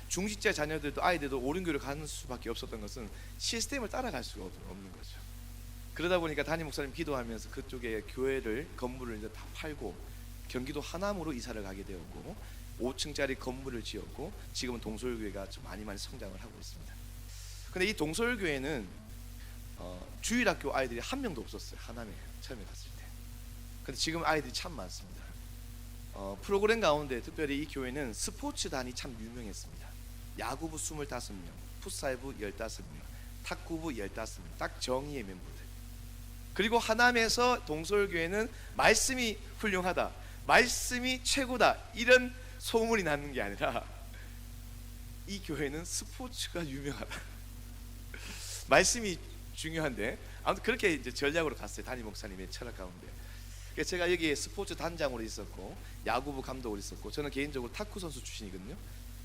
중직자 자녀들도 아이들도 오륜교회로 가는 수밖에 없었던 것은 시스템을 따라갈 수가 없는 거죠. 그러다 보니까 담임 목사님 기도하면서 그쪽에 교회를 건물을 이제 다 팔고 경기도 하남으로 이사를 가게 되었고 5층짜리 건물을 지었고 지금은 동서울교회가 좀 많이 성장을 하고 있습니다. 근데 이 동서울교회는 주일학교 아이들이 한 명도 없었어요. 하남에 처음에 갔을 때. 근데 지금 아이들이 참 많습니다. 프로그램 가운데 특별히 이 교회는 스포츠단이 참 유명했습니다. 야구부 25명, 풋살부 15명, 탁구부 15명, 딱 정의의 멤버들. 그리고 하남에서 동서울교회는 말씀이 훌륭하다, 말씀이 최고다, 이런 소문이 나는 게 아니라 이 교회는 스포츠가 유명하다. 말씀이 중요한데 아무튼 그렇게 이제 전략으로 갔어요. 담임 목사님의 철학 가운데. 그래서 제가 여기에 스포츠 단장으로 있었고 야구부 감독으로 있었고, 저는 개인적으로 탁구 선수 출신이거든요.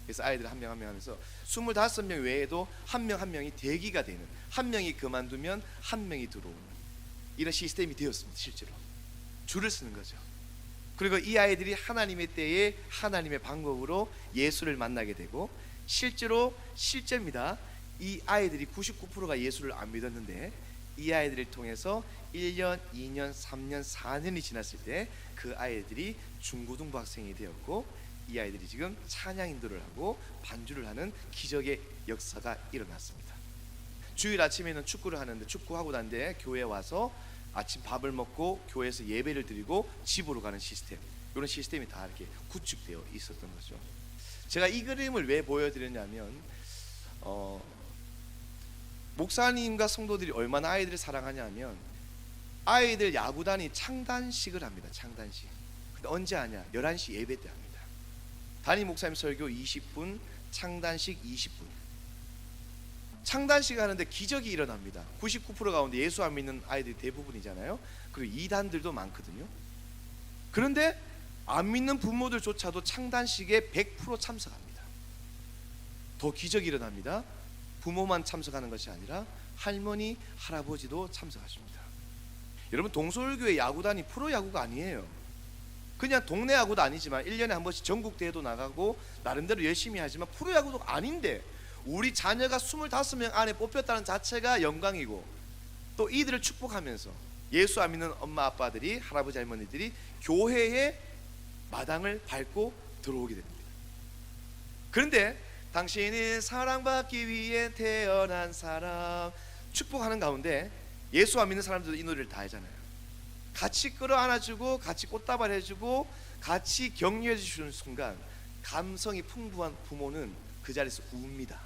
그래서 아이들 한 명 한 명 하면서 25명 외에도 한 명 한 명이 대기가 되는, 한 명이 그만두면 한 명이 들어오는 이런 시스템이 되었습니다. 실제로 줄을 서는 거죠. 그리고 이 아이들이 하나님의 때에 하나님의 방법으로 예수를 만나게 되고, 실제입니다. 이 아이들이 99%가 예수를 안 믿었는데 이 아이들을 통해서 1년, 2년, 3년, 4년이 지났을 때 그 아이들이 중고등부 학생이 되었고, 이 아이들이 지금 찬양 인도를 하고 반주를 하는 기적의 역사가 일어났습니다. 주일 아침에는 축구를 하는데 축구하고 난 뒤에 교회에 와서 아침 밥을 먹고 교회에서 예배를 드리고 집으로 가는 시스템, 이런 시스템이 다 이렇게 구축되어 있었던 거죠. 제가 이 그림을 왜 보여드렸냐면 목사님과 성도들이 얼마나 아이들을 사랑하냐면 아이들 야구단이 창단식을 합니다. 창단식. 근데 언제 하냐? 11시 예배 때 합니다. 담임 목사님 설교 20분, 창단식 20분. 창단식 하는데 기적이 일어납니다. 99% 가운데 예수 안 믿는 아이들이 대부분이잖아요. 그리고 이단들도 많거든요. 그런데 안 믿는 부모들조차도 창단식에 100% 참석합니다. 더 기적이 일어납니다. 부모만 참석하는 것이 아니라 할머니, 할아버지도 참석하십니다. 여러분, 동서울교회 야구단이 프로야구가 아니에요. 그냥 동네 야구도 아니지만 1년에 한 번씩 전국대회도 나가고 나름대로 열심히 하지만 프로야구도 아닌데 우리 자녀가 25명 안에 뽑혔다는 자체가 영광이고, 또 이들을 축복하면서 예수 안 믿는 엄마 아빠들이, 할아버지 할머니들이 교회의 마당을 밟고 들어오게 됩니다. 그런데 당신은 사랑받기 위해 태어난 사람 축복하는 가운데 예수 안 믿는 사람들도 이 노래를 다 하잖아요. 같이 끌어안아주고 같이 꽃다발 해주고 같이 격려해 주시는 순간 감성이 풍부한 부모는 그 자리에서 웁니다.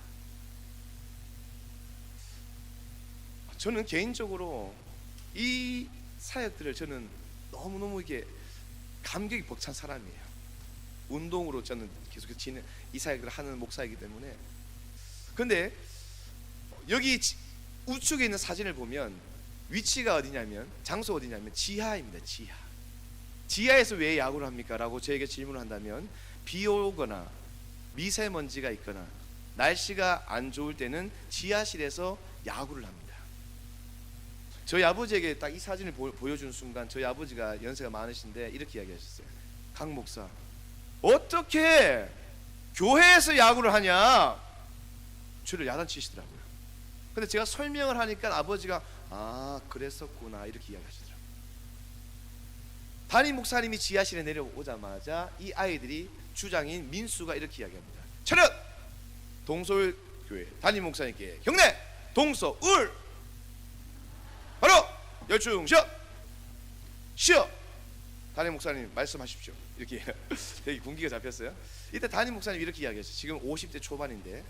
저는 개인적으로 이 사역들을 저는 너무너무 이게 감격이 벅찬 사람이에요. 운동으로 저는 계속해서 이 사역을 하는 목사이기 때문에. 그런데 여기 우측에 있는 사진을 보면 위치가 어디냐면, 장소가 어디냐면 지하입니다. 지하에서 왜 야구를 합니까? 라고 저에게 질문을 한다면, 비 오거나 미세먼지가 있거나 날씨가 안 좋을 때는 지하실에서 야구를 합니다. 저희 아버지에게 딱 이 사진을 보여주는 순간 저희 아버지가 연세가 많으신데 이렇게 이야기하셨어요. 강 목사, 어떻게 교회에서 야구를 하냐? 저를 야단치시더라고요. 근데 제가 설명을 하니까 아버지가 아 그랬었구나 이렇게 이야기하시더라고요. 담임 목사님이 지하실에 내려오자마자 이 아이들이 주장인 민수가 이렇게 이야기합니다. 차렷! 동서울교회 담임 목사님께 경례! 동서울! 바로 열중 쉬어! 담임 목사님 말씀하십시오. 이렇게 되게 군기가 잡혔어요. 이때 담임 목사님 이렇게 이야기했어요. 지금 50대 초반인데,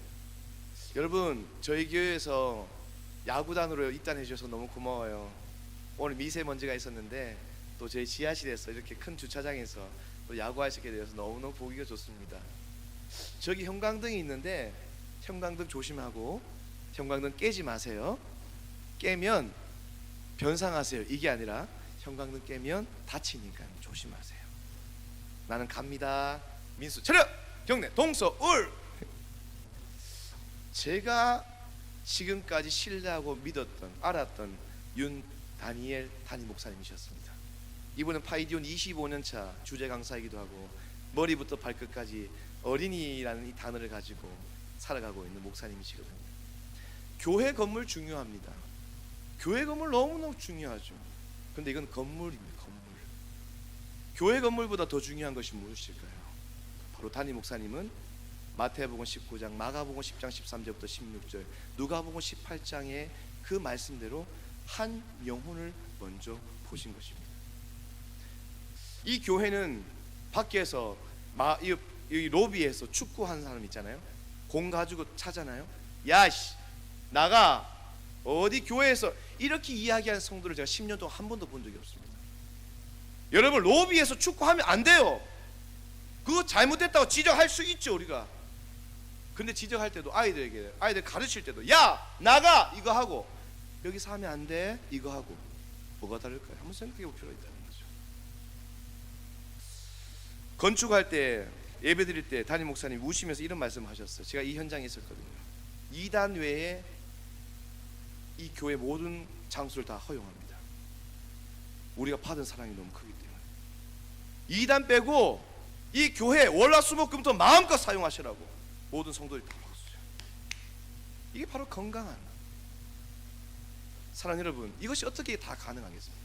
여러분 저희 교회에서 야구단으로 입단해 주셔서 너무 고마워요. 오늘 미세먼지가 있었는데 또 저희 지하실에서 이렇게 큰 주차장에서 또 야구하시게 되어서 너무너무 보기가 좋습니다. 저기 형광등이 있는데 형광등 조심하고 형광등 깨지 마세요. 깨면 변상하세요. 이게 아니라 형광등 깨면 다치니까 조심하세요. 나는 갑니다. 민수 차렷! 경례 동서울! 제가 지금까지 신뢰하고 믿었던, 알았던 윤다니엘 담임 목사님이셨습니다. 이분은 파이디온 25년차 주재 강사이기도 하고 머리부터 발끝까지 어린이라는 이 단어를 가지고 살아가고 있는 목사님이시거든요. 교회 건물 중요합니다. 교회 건물 너무너무 중요하죠. 근데 이건 건물입니다. 건물. 교회 건물보다 더 중요한 것이 무엇일까요? 바로 담임 목사님은 마태복음 19장, 마가복음 10장 13절부터 16절, 누가복음 18장의 그 말씀대로 한 영혼을 먼저 보신 것입니다. 이 교회는 밖에서 이 로비에서 축구하는 사람 있잖아요. 공 가지고 차잖아요. 야씨 나가! 어디 교회에서 이렇게 이야기하는 성도를 제가 10년 동안 한 번도 본 적이 없습니다. 여러분 로비에서 축구하면 안 돼요. 그거 잘못됐다고 지적할 수 있죠 우리가. 근데 지적할 때도 아이들 가르칠 때도 야 나가! 이거 하고 여기서 하면 안 돼 이거 하고 뭐가 다를까요? 한번 생각해 볼 필요가 있다는 거죠. 건축할 때 예배 드릴 때 담임 목사님 우시면서 이런 말씀을 하셨어요. 제가 이 현장에 있었거든요. 2단 외에 이 교회 모든 장소를 다 허용합니다. 우리가 받은 사랑이 너무 크기 때문에 2단 빼고 이 교회 월화수목금토 마음껏 사용하시라고 모든 성도들이 다 먹었어요. 이게 바로 건강한 사랑. 여러분 이것이 어떻게 다 가능하겠습니까?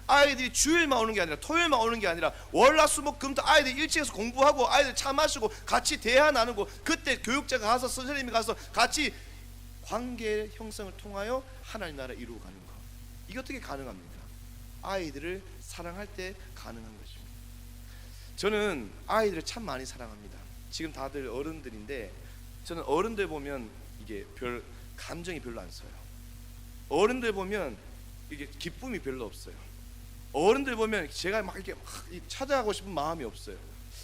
아이들이 주일만 오는 게 아니라 토요일만 오는 게 아니라 월화수목금토 아이들 일찍해서 공부하고 아이들 차 마시고 같이 대화 나누고 그때 교육자가 가서 선생님이 가서 같이 관계 형성을 통하여 하나님 나라 이루어 가는 것. 이게 어떻게 가능합니까? 아이들을 사랑할 때 가능한 것입니다. 저는 아이들을 참 많이 사랑합니다. 지금 다들 어른들인데 저는 어른들 보면 이게 별 감정이 별로 안 써요. 어른들 보면 이게 기쁨이 별로 없어요. 어른들 보면 제가 막 이렇게 찾아가고 싶은 마음이 없어요.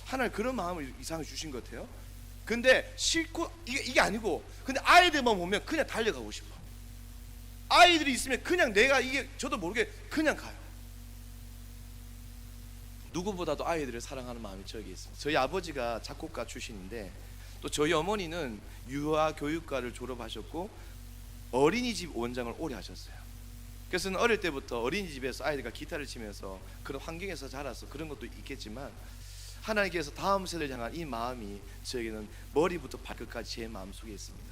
하나님 그런 마음을 이상하게 주신 것 같아요. 근데 싫고 이게 아니고 근데 아이들만 보면 그냥 달려가고 싶어. 아이들이 있으면 그냥 내가 이게 저도 모르게 그냥 가요. 누구보다도 아이들을 사랑하는 마음이 저에게 있습니다. 저희 아버지가 작곡가 출신인데 또 저희 어머니는 유아교육과를 졸업하셨고 어린이집 원장을 오래 하셨어요. 그래서 어릴 때부터 어린이집에서 아이들과 기타를 치면서 그런 환경에서 자라서 그런 것도 있겠지만 하나님께서 다음 세대를 향한 이 마음이 저에게는 머리부터 발끝까지 제 마음속에 있습니다.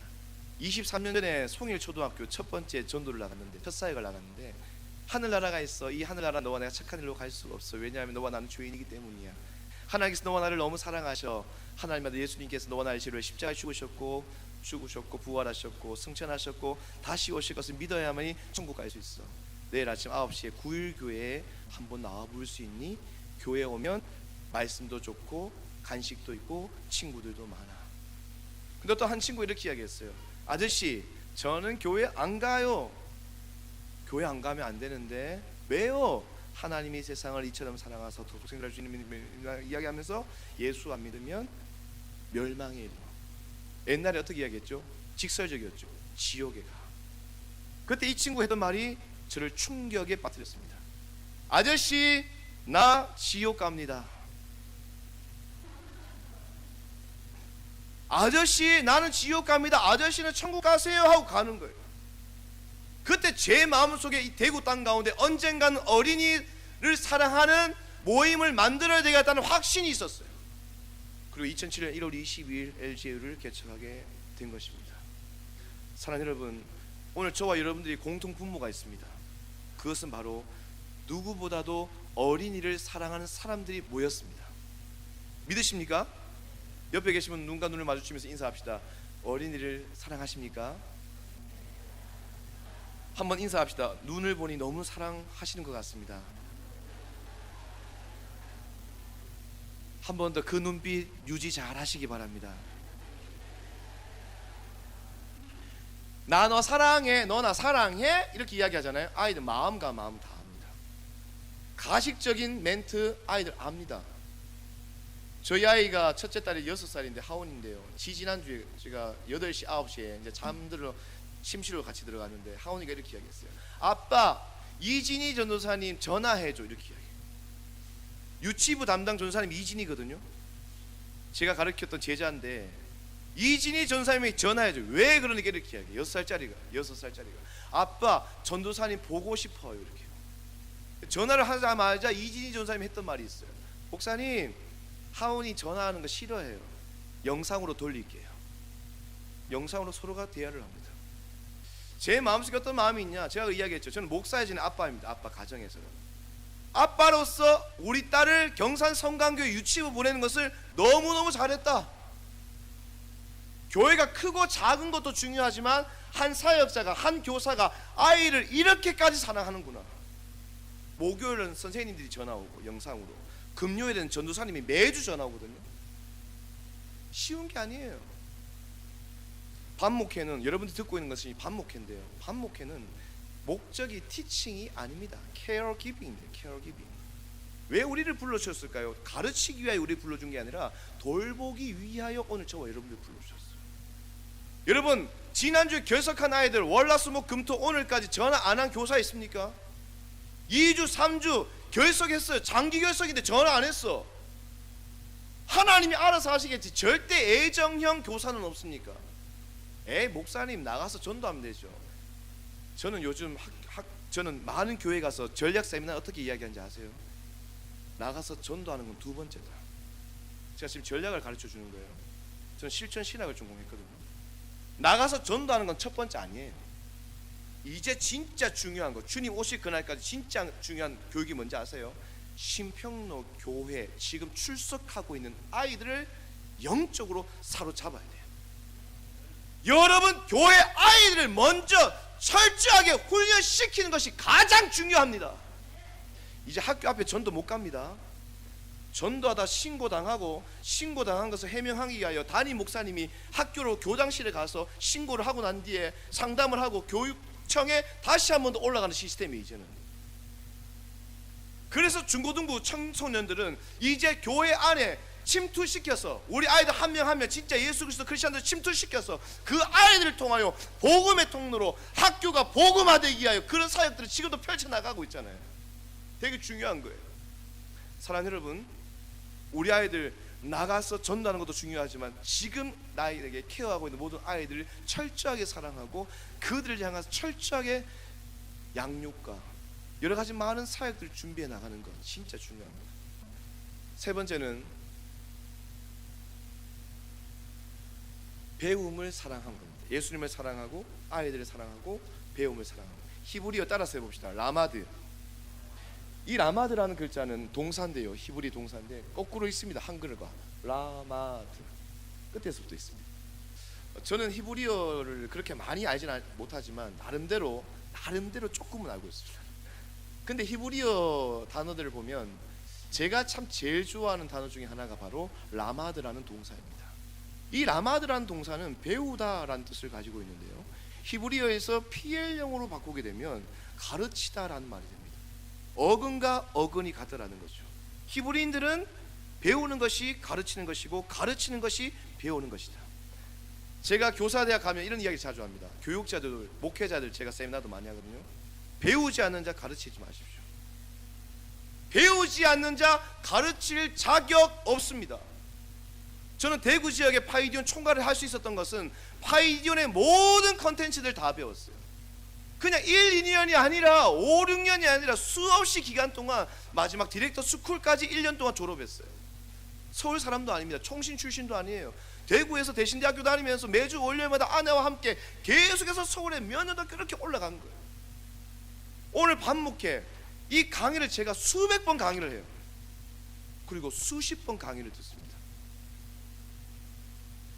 23년 전에 송일초등학교 첫 번째 전도를 나갔는데 첫 사역을 나갔는데 하늘나라가 있어. 이 하늘나라 너와 내가 착한 일로 갈 수가 없어. 왜냐하면 너와 나는 죄인이기 때문이야. 하나님께서 너와 나를 너무 사랑하셔. 하나님 아들 예수님께서 너와 나를 위해 십자가에 죽으셨고 부활하셨고 승천하셨고 다시 오실 것을 믿어야만이 천국 갈 수 있어. 내일 아침 9시에 9일교회에 한번 나와 볼 수 있니? 교회에 오면 말씀도 좋고 간식도 있고 친구들도 많아. 근데 또 한 친구 이렇게 이야기했어요. 아저씨, 저는 교회 안 가요. 교회 안 가면 안 되는데 왜요? 하나님이 세상을 이처럼 사랑하사 독생자를 주님 이야기하면서 예수 안 믿으면 멸망에 이르러. 옛날에 어떻게 이야기했죠? 직설적이었죠. 지옥에 가. 그때 이 친구 했던 말이 저를 충격에 빠뜨렸습니다. 아저씨, 나 지옥 갑니다. 아저씨, 나는 지옥 갑니다. 아저씨는 천국 가세요 하고 가는 거예요. 그때 제 마음속에 이 대구 땅 가운데 언젠가는 어린이를 사랑하는 모임을 만들어야 되겠다는 확신이 있었어요. 그리고 2007년 1월 22일 LGU를 개척하게 된 것입니다. 사랑하는 여러분, 오늘 저와 여러분들이 공통 분모가 있습니다. 그것은 바로 누구보다도 어린이를 사랑하는 사람들이 모였습니다. 믿으십니까? 옆에 계신 분 눈과 눈을 마주치면서 인사합시다. 어린이를 사랑하십니까? 한번 인사합시다. 눈을 보니 너무 사랑하시는 것 같습니다. 한 번 더 그 눈빛 유지 잘 하시기 바랍니다. 나 너 사랑해, 너 나 사랑해 이렇게 이야기하잖아요. 아이들 마음과 마음 다 압니다. 가식적인 멘트 아이들 압니다. 저희 아이가 첫째 딸이 6살인데 하원인데요. 지난주에 제가 8시 9시에 이제 잠들어 침실로 같이 들어갔는데 하원이가 이렇게 이야기했어요. 아빠, 이진희 전도사님 전화해줘. 이렇게 이야기해요. 유치부 담당 전도사님 이진희거든요. 제가 가르쳤던 제자인데 이진희 전도사님이 전화해줘. 왜 그러니까 이렇게 이야기해요. 6살짜리가 아빠, 전도사님 보고 싶어요. 이렇게 전화를 하자마자 이진희 전도사님이 했던 말이 있어요. 목사님, 하원이 전화하는 거 싫어해요. 영상으로 돌릴게요. 영상으로 서로가 대화를 합니다. 제 마음속에 어떤 마음이 있냐, 제가 이야기했죠. 저는 목사이신 아빠입니다. 아빠 가정에서 아빠로서 우리 딸을 경산 성강교회 유치부 보내는 것을 너무너무 잘했다. 교회가 크고 작은 것도 중요하지만 한 사역자가, 한 교사가 아이를 이렇게까지 사랑하는구나. 목요일은 선생님들이 전화 오고 영상으로, 금요일에는 전도사님이 매주 전화 오거든요. 쉬운 게 아니에요. 반목회는, 여러분들이 듣고 있는 것이 반목회인데요, 반목회는 목적이 티칭이 아닙니다. 케어기빙입니다. 케어기빙. 왜 우리를 불러주셨을까요? 가르치기 위하여 우리를 불러준 게 아니라 돌보기 위하여 오늘 저와 여러분들 불러주셨어요. 여러분, 지난주에 결석한 아이들 월화수목금토 오늘까지 전화 안 한 교사 있습니까? 2주 3주 결석했어요. 장기 결석인데 전화 안 했어. 하나님이 알아서 하시겠지. 절대 애정형 교사는 없습니까? 목사님 나가서 전도하면 되죠. 저는 요즘 저는 많은 교회 가서 전략 세미나 어떻게 이야기하는지 아세요? 나가서 전도하는 건 두 번째다. 제가 지금 전략을 가르쳐 주는 거예요. 저는 실천 신학을 전공했거든요. 나가서 전도하는 건 첫 번째 아니에요. 이제 진짜 중요한 거, 주님 오실 그날까지 진짜 중요한 교육이 뭔지 아세요? 신평로 교회 지금 출석하고 있는 아이들을 영적으로 사로잡아야 돼요. 여러분, 교회 아이들을 먼저 철저하게 훈련시키는 것이 가장 중요합니다. 이제 학교 앞에 전도 못 갑니다. 전도하다 신고당하고, 신고당한 것을 해명하기 위하여 담임 목사님이 학교로 교장실에 가서 신고를 하고 난 뒤에 상담을 하고 교육청에 다시 한 번 더 올라가는 시스템이 이제는. 그래서 중고등부 청소년들은 이제 교회 안에 침투시켜서, 우리 아이들 한 명 한 명 진짜 예수 그리스도 크리스천들 침투시켜서 그 아이들을 통하여 복음의 통로로 학교가 복음화되기 위하여 그런 사역들을 지금도 펼쳐나가고 있잖아요. 되게 중요한 거예요. 사랑하는 여러분, 우리 아이들 나가서 전도하는 것도 중요하지만 지금 나에게 케어하고 있는 모든 아이들을 철저하게 사랑하고 그들을 향해서 철저하게 양육과 여러 가지 많은 사역들을 준비해 나가는 것 진짜 중요합니다. 세 번째는 배움을 사랑한 겁니다. 예수님을 사랑하고 아이들을 사랑하고 배움을 사랑하고. 히브리어 따라서 해봅시다. 라마드. 이 라마드라는 글자는 동사인데요, 히브리 동사인데 거꾸로 있습니다. 한글과 라마드 끝에서부터 있습니다. 저는 히브리어를 그렇게 많이 알지는 못하지만 나름대로 조금은 알고 있습니다. 근데 히브리어 단어들을 보면 제가 참 제일 좋아하는 단어 중에 하나가 바로 라마드라는 동사입니다. 이 라마드라는 동사는 배우다라는 뜻을 가지고 있는데요, 히브리어에서 PL형으로 바꾸게 되면 가르치다라는 말이 됩니다. 어근과 어근이 같다라는 거죠. 히브리인들은 배우는 것이 가르치는 것이고 가르치는 것이 배우는 것이다. 제가 교사대학 가면 이런 이야기 자주 합니다. 교육자들, 목회자들 제가 세미나도 많이 하거든요. 배우지 않는 자 가르치지 마십시오. 배우지 않는 자 가르칠 자격 없습니다. 저는 대구 지역의 파이디온 총괄을 할 수 있었던 것은 파이디온의 모든 컨텐츠들 다 배웠어요. 그냥 1, 2년이 아니라 5, 6년이 아니라 수없이 기간 동안 마지막 디렉터 스쿨까지 1년 동안 졸업했어요. 서울 사람도 아닙니다. 총신 출신도 아니에요. 대구에서 대신대학교 다니면서 매주 월요일마다 아내와 함께 계속해서 서울에 몇 년 더 그렇게 올라간 거예요. 오늘 반목회 이 강의를 제가 수백 번 강의를 해요. 그리고 수십 번 강의를 듣습니다.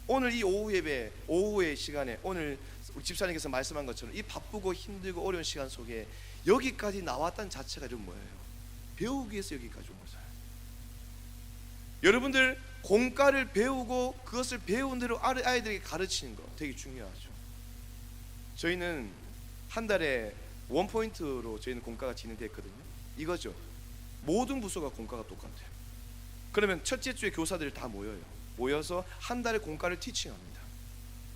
오늘 이 오후 예배, 오후의 시간에 오늘 우리 집사님께서 말씀한 것처럼 이 바쁘고 힘들고 어려운 시간 속에 여기까지 나왔다는 자체가 좀 뭐예요? 배우기 위해서 여기까지 온 거잖아요. 여러분들 공과를 배우고 그것을 배운 대로 아이들에게 가르치는 거 되게 중요하죠. 저희는 한 달에 원포인트로 저희는 공과가 진행됐거든요. 이거죠. 모든 부서가 공과가 똑같아요. 그러면 첫째 주에 교사들이 다 모여요. 모여서 한 달에 공과를 티칭합니다.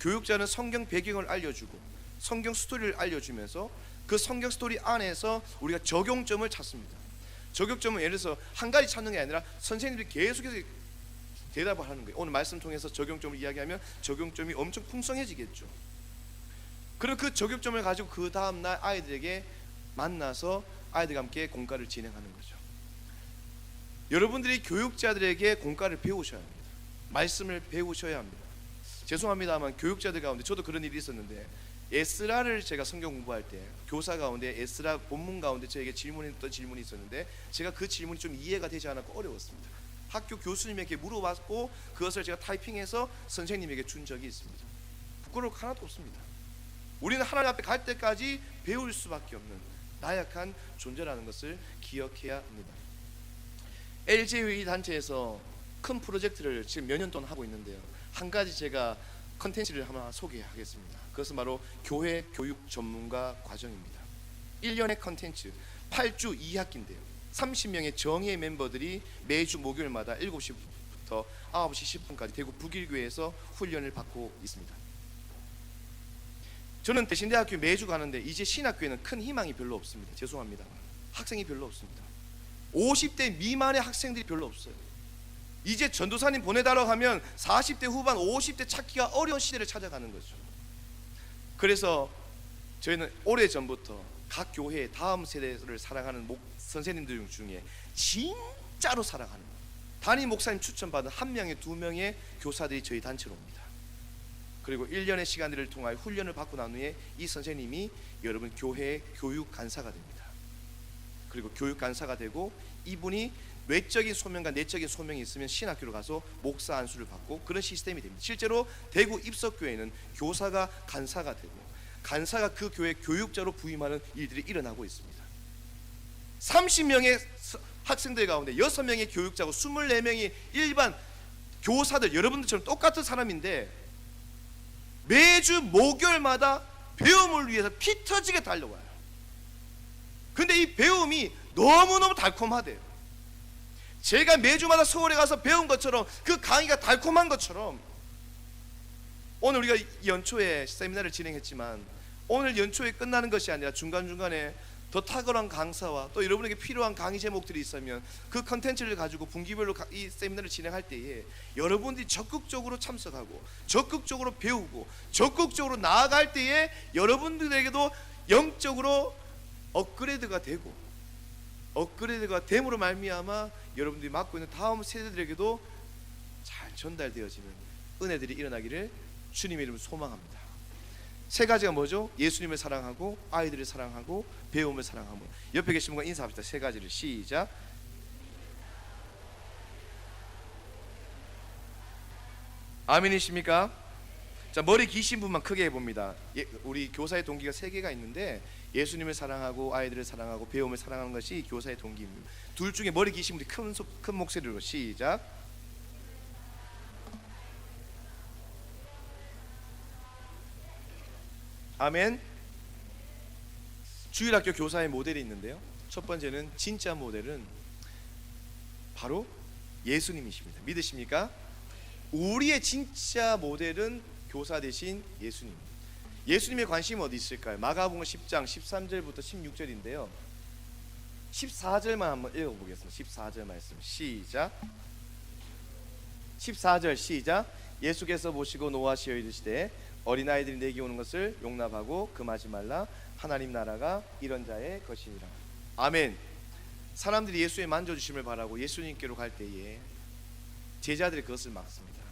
교육자는 성경 배경을 알려주고 성경 스토리를 알려주면서 그 성경 스토리 안에서 우리가 적용점을 찾습니다. 적용점은 예를 들어서 한 가지 찾는 게 아니라 선생님들이 계속해서 대답을 하는 거예요. 오늘 말씀 통해서 적용점을 이야기하면 적용점이 엄청 풍성해지겠죠. 그럼 그 적용점을 가지고 그 다음날 아이들에게 만나서 아이들과 함께 공과를 진행하는 거죠. 여러분들이 교육자들에게 공과를 배우셔야 합니다. 말씀을 배우셔야 합니다. 죄송합니다만 교육자들 가운데 저도 그런 일이 있었는데, 에스라를 제가 성경 공부할 때 교사 가운데 에스라 본문 가운데 저에게 질문했던 질문이 있었는데 제가 그 질문이 좀 이해가 되지 않았고 어려웠습니다. 학교 교수님에게 물어봤고 그것을 제가 타이핑해서 선생님에게 준 적이 있습니다. 부끄러울 거 하나도 없습니다. 우리는 하나님 앞에 갈 때까지 배울 수밖에 없는 나약한 존재라는 것을 기억해야 합니다. LG회의 단체에서 큰 프로젝트를 지금 몇 년 동안 하고 있는데요, 한 가지 제가 컨텐츠를 하나 소개하겠습니다. 그것은 바로 교회 교육 전문가 과정입니다. 1년의 컨텐츠 8주 2학기인데요 30명의 정예 멤버들이 매주 목요일마다 7시부터 9시 10분까지 대구 북일교회에서 훈련을 받고 있습니다. 저는 대신대학교 매주 가는데 이제 신학교에는 큰 희망이 별로 없습니다. 죄송합니다. 학생이 별로 없습니다. 50대 미만의 학생들이 별로 없어요. 이제 전도사님 보내달라고 하면 40대 후반 50대 찾기가 어려운 시대를 찾아가는 거죠. 그래서 저희는 오래전부터 각 교회의 다음 세대를 사랑하는 선생님들 중에 진짜로 사랑하는 담임 목사님 추천받은 한 명의 두 명의 교사들이 저희 단체로 옵니다. 그리고 1년의 시간들을 통하여 훈련을 받고 난 후에 이 선생님이 여러분 교회의 교육 간사가 됩니다. 그리고 교육 간사가 되고 이분이 외적인 소명과 내적인 소명이 있으면 신학교로 가서 목사 안수를 받고 그런 시스템이 됩니다. 실제로 대구 입석교회는 교사가 간사가 되고 간사가 그 교회 교육자로 부임하는 일들이 일어나고 있습니다. 30명의 학생들 가운데 6명의 교육자고 24명의 일반 교사들, 여러분들처럼 똑같은 사람인데 매주 목요일마다 배움을 위해서 피 터지게 달려와요. 근데 이 배움이 너무너무 달콤하대요. 제가 매주마다 서울에 가서 배운 것처럼 그 강의가 달콤한 것처럼 오늘 우리가 연초에 세미나를 진행했지만 오늘 연초에 끝나는 것이 아니라 중간중간에 더 탁월한 강사와 또 여러분에게 필요한 강의 제목들이 있으면 그 컨텐츠를 가지고 분기별로 이 세미나를 진행할 때에 여러분들이 적극적으로 참석하고 적극적으로 배우고 적극적으로 나아갈 때에 여러분들에게도 영적으로 업그레이드가 되고 업그레이드가 됨으로 말미암아 여러분들이 맡고 있는 다음 세대들에게도 잘 전달되어지는 은혜들이 일어나기를 주님의 이름으로 소망합니다. 세 가지가 뭐죠? 예수님을 사랑하고 아이들을 사랑하고 배움을 사랑하고. 옆에 계신 분과 인사합시다. 세 가지를 시작. 아멘이십니까? 자, 머리 기신 분만 크게 해봅니다. 우리 교사의 동기가 세 개가 있는데 예수님을 사랑하고 아이들을 사랑하고 배움을 사랑하는 것이 교사의 동기입니다. 둘 중에 머리 기신 분이 큰 목소리로 시작. 아멘. 주일학교 교사의 모델이 있는데요, 첫 번째는 진짜 모델은 바로 예수님이십니다. 믿으십니까? 우리의 진짜 모델은 교사 대신 예수님. 예수님의 관심이 어디 있을까요? 마가복음 10장 13절부터 16절인데요 14절만 한번 읽어보겠습니다. 14절 말씀 시작. 14절 시작. 예수께서 보시고 노하시어 이르시되 어린아이들이 내게 오는 것을 용납하고 금하지 말라. 하나님 나라가 이런 자의 것이니라. 아멘. 사람들이 예수의 만져주심을 바라고 예수님께로 갈 때에 제자들이 그것을 막습니다.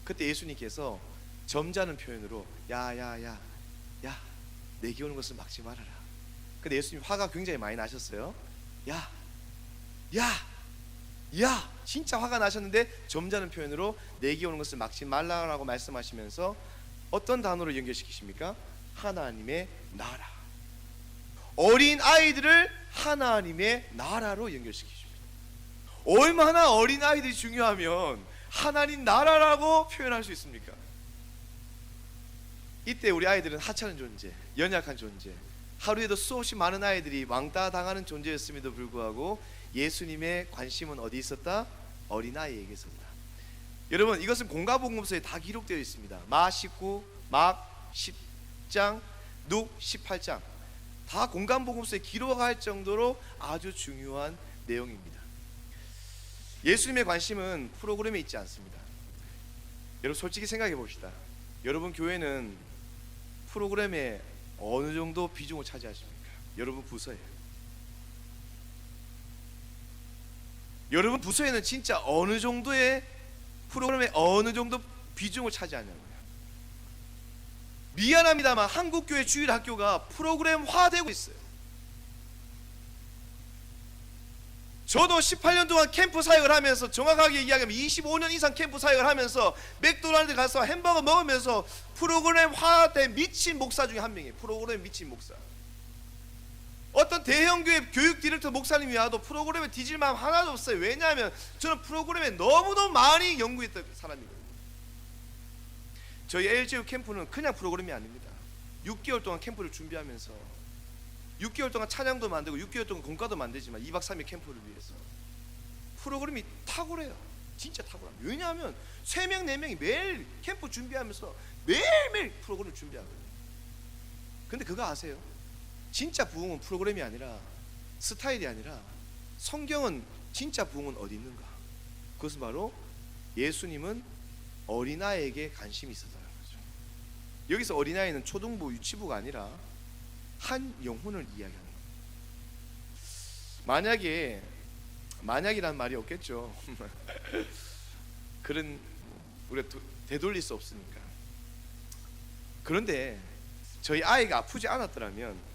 그때 예수님께서 점잖은 표현으로 야야야 야 내게 오는 것을 막지 말아라. 근데 예수님 화가 굉장히 많이 나셨어요. 야 진짜 화가 나셨는데 점잖은 표현으로 내게 오는 것을 막지 말라라고 말씀하시면서 어떤 단어로 연결시키십니까? 하나님의 나라. 어린 아이들을 하나님의 나라로 연결시키십니다. 얼마나 어린 아이들이 중요하면 하나님 나라라고 표현할 수 있습니까? 이때 우리 아이들은 하찮은 존재, 연약한 존재, 하루에도 수없이 많은 아이들이 왕따 당하는 존재였음에도 불구하고 예수님의 관심은 어디 있었다? 어린아이에게 있었다. 여러분, 이것은 공가복음서에 다 기록되어 있습니다. 마 19, 막 10장, 룩 18장 다 공간복음서에 기록할 정도로 아주 중요한 내용입니다. 예수님의 관심은 프로그램에 있지 않습니다. 여러분 솔직히 생각해 봅시다. 여러분 교회는 프로그램에 어느 정도 비중을 차지하십니까? 여러분 부서에. 여러분 부서에는 진짜 어느 정도의 프로그램에 어느 정도 비중을 차지하냐고요. 미안합니다만 한국교회 주일학교가 프로그램화되고 있어요. 저도 18년 동안 캠프 사역을 하면서, 정확하게 이야기하면 25년 이상 캠프 사역을 하면서 맥도날드 가서 햄버거 먹으면서 프로그램화된 미친 목사 중에 한 명이에요. 프로그램 미친 목사. 어떤 대형교회 교육 디렉터 목사님이 와도 프로그램에 뒤질 마음 하나도 없어요. 왜냐하면 저는 프로그램에 너무너무 많이 연구했던 사람이거든요. 저희 LGU 캠프는 그냥 프로그램이 아닙니다. 6개월 동안 캠프를 준비하면서 6개월 동안 찬양도 만들고 6개월 동안 공과도 만들지만 2박 3일 캠프를 위해서 프로그램이 탁월해요. 진짜 탁월합니다. 왜냐하면 3명 4명이 매일 캠프 준비하면서 매일매일 프로그램을 준비하거든요. 근데 그거 아세요? 진짜 부흥은 프로그램이 아니라 스타일이 아니라 성경은 진짜 부흥은 어디 있는가? 그것은 바로 예수님은 어린아이에게 관심이 있었다는 거죠. 여기서 어린아이는 초등부, 유치부가 아니라 한 영혼을 이야기하는 거예요. 만약이란 말이 없겠죠. 그런 우리가 되돌릴 수 없으니까. 그런데 저희 아이가 아프지 않았더라면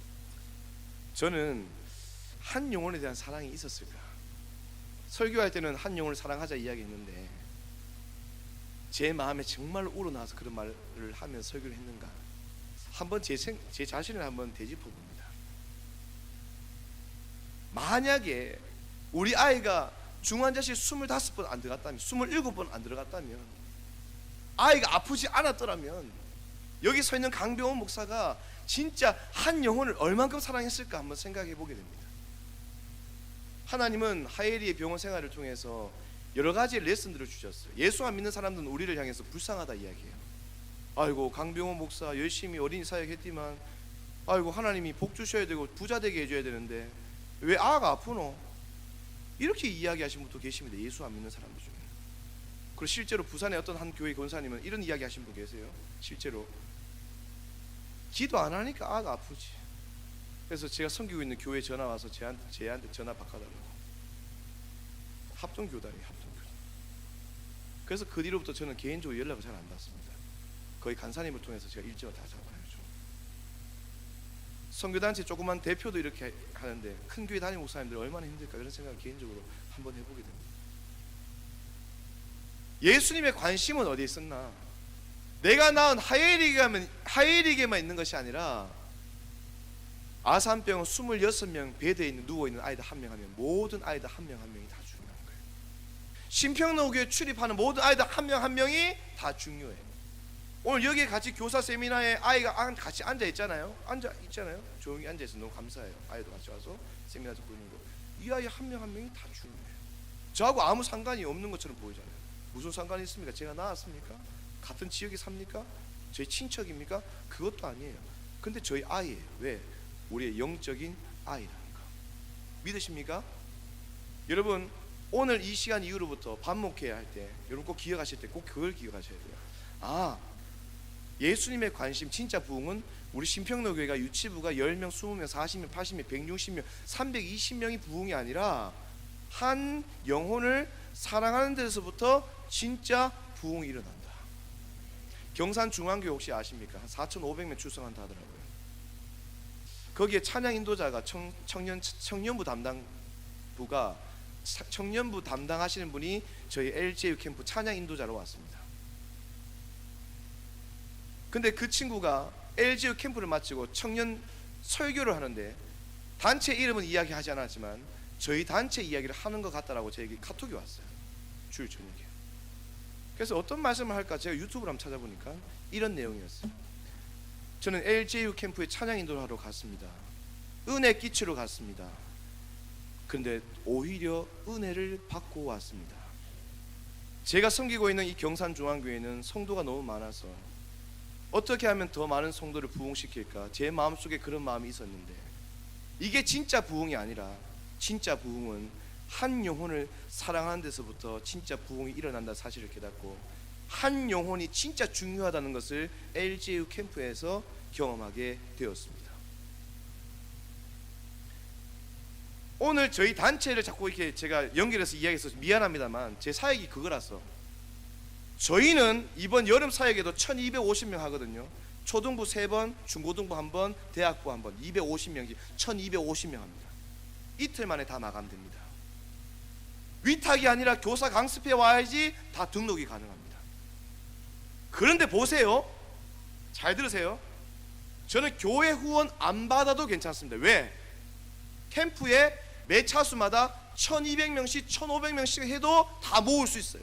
저는 한 영혼에 대한 사랑이 있었을까? 설교할 때는 한 영혼을 사랑하자 이야기했는데 제 마음에 정말 우러나와서 그런 말을 하면서 설교를 했는가? 한번 제 자신을 한번 되짚어 봅니다. 만약에 우리 아이가 중환자실 25번 안 들어갔다면, 27번 안 들어갔다면, 아이가 아프지 않았더라면 여기 서 있는 강병원 목사가 진짜 한 영혼을 얼만큼 사랑했을까 한번 생각해 보게 됩니다. 하나님은 하예리의 병원 생활을 통해서 여러 가지 레슨들을 주셨어요. 예수 안 믿는 사람들은 우리를 향해서 불쌍하다 이야기해요. 아이고 강병원 목사 열심히 어린이 사역했지만 아이고 하나님이 복 주셔야 되고 부자 되게 해줘야 되는데 왜 아가 아프노? 이렇게 이야기하신 분도 계십니다. 예수 안 믿는 사람들 중에. 그리고 실제로 부산의 어떤 한 교회 권사님은 이런 이야기 하신 분 계세요. 실제로 기도 안 하니까 아가 아프지. 그래서 제가 섬기고 있는 교회 전화 와서 쟤한테 전화 바꿔달라고. 합동교단이에요. 합동교단. 그래서 그 뒤로부터 저는 개인적으로 연락을 잘 안 받습니다. 거의 간사님을 통해서 제가 일정을 다 잡아야죠. 선교단체 조그만 대표도 이렇게 하는데 큰 교회 담임 목사님들 얼마나 힘들까, 그런 생각을 개인적으로 한번 해보게 됩니다. 예수님의 관심은 어디에 있었나? 내가 낳은 하엘에게만 있는 것이 아니라 아산병 26명 베드에 있는 누워있는 아이들 한 명 한 명, 모든 아이들 한 명 한 명이 다 중요한 거예요. 신평로교회 출입하는 모든 아이들 한 명 한 명이 다 중요해요. 오늘 여기에 같이 교사 세미나에 아이가 같이 앉아 있잖아요. 조용히 앉아 있어서 너무 감사해요. 아이도 같이 와서 세미나 듣고 있는 거. 이 아이 한 명 한 명이 다 중요해요. 저하고 아무 상관이 없는 것처럼 보이잖아요. 무슨 상관이 있습니까? 제가 낳았습니까? 같은 지역에 삽니까? 저희 친척입니까? 그것도 아니에요. 근데 저희 아이예요. 왜? 우리의 영적인 아이라니까. 믿으십니까? 여러분, 오늘 이 시간 이후로부터 밥 먹해야 할 때 여러분 꼭 기억하실 때 꼭 그걸 기억하셔야 돼요. 예수님의 관심, 진짜 부흥은 우리 신평로교회가 유치부가 10명, 20명, 40명, 80명, 160명, 320명이 부흥이 아니라 한 영혼을 사랑하는 데서부터 진짜 부흥이 일어난다. 경산중앙교회 혹시 아십니까? 한 4,500명 출석한다 하더라고요. 거기에 찬양 인도자가 청년부 담당하시는 분이 저희 LJU 캠프 찬양 인도자로 왔습니다. 근데 그 친구가 LJU 캠프를 마치고 청년 설교를 하는데 단체 이름은 이야기하지 않았지만 저희 단체 이야기를 하는 것 같다라고 저에게 카톡이 왔어요. 주일 저녁에. 그래서 어떤 말씀을 할까 제가 유튜브를 한번 찾아보니까 이런 내용이었어요. 저는 LJU 캠프에 찬양 인도를 하러 갔습니다. 은혜 끼치러 갔습니다. 그런데 오히려 은혜를 받고 왔습니다. 제가 섬기고 있는 이 경산중앙교회는 성도가 너무 많아서 어떻게 하면 더 많은 성도를 부흥시킬까, 제 마음속에 그런 마음이 있었는데 이게 진짜 부흥이 아니라 진짜 부흥은 한 영혼을 사랑하는 데서부터 진짜 부흥이 일어난다는 사실을 깨닫고 한 영혼이 진짜 중요하다는 것을 LJU 캠프에서 경험하게 되었습니다. 오늘 저희 단체를 자꾸 이렇게 제가 연결해서 이야기해서 미안합니다만 제 사역이 그거라서 저희는 이번 여름 사역에도 1250명 하거든요. 초등부 3번, 중고등부 1번, 대학부 1번, 250명씩 1250명 합니다. 이틀 만에 다 마감됩니다. 위탁이 아니라 교사 강습해 와야지 다 등록이 가능합니다. 그런데 보세요, 잘 들으세요. 저는 교회 후원 안 받아도 괜찮습니다. 왜? 캠프에 매 차수마다 1200명씩 1500명씩 해도 다 모을 수 있어요.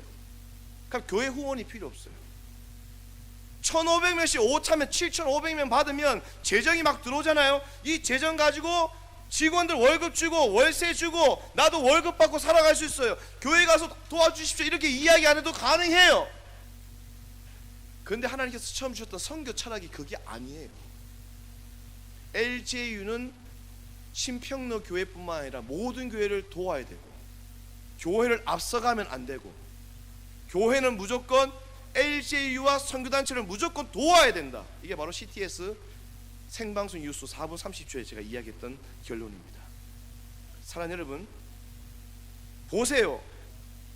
그럼 교회 후원이 필요 없어요. 1500명씩 5차면 7500명 받으면 재정이 막 들어오잖아요. 이 재정 가지고 직원들 월급 주고 월세 주고 나도 월급 받고 살아갈 수 있어요. 교회 가서 도와주십시오 이렇게 이야기 안 해도 가능해요. 그런데 하나님께서 처음 주셨던 선교 철학이 그게 아니에요. LJU는 신평로 교회뿐만 아니라 모든 교회를 도와야 되고 교회를 앞서가면 안 되고 교회는 무조건 LJU와 선교단체를 무조건 도와야 된다. 이게 바로 CTS 생방송 뉴스 4분 30초에 제가 이야기했던 결론입니다. 사랑하는 여러분, 보세요.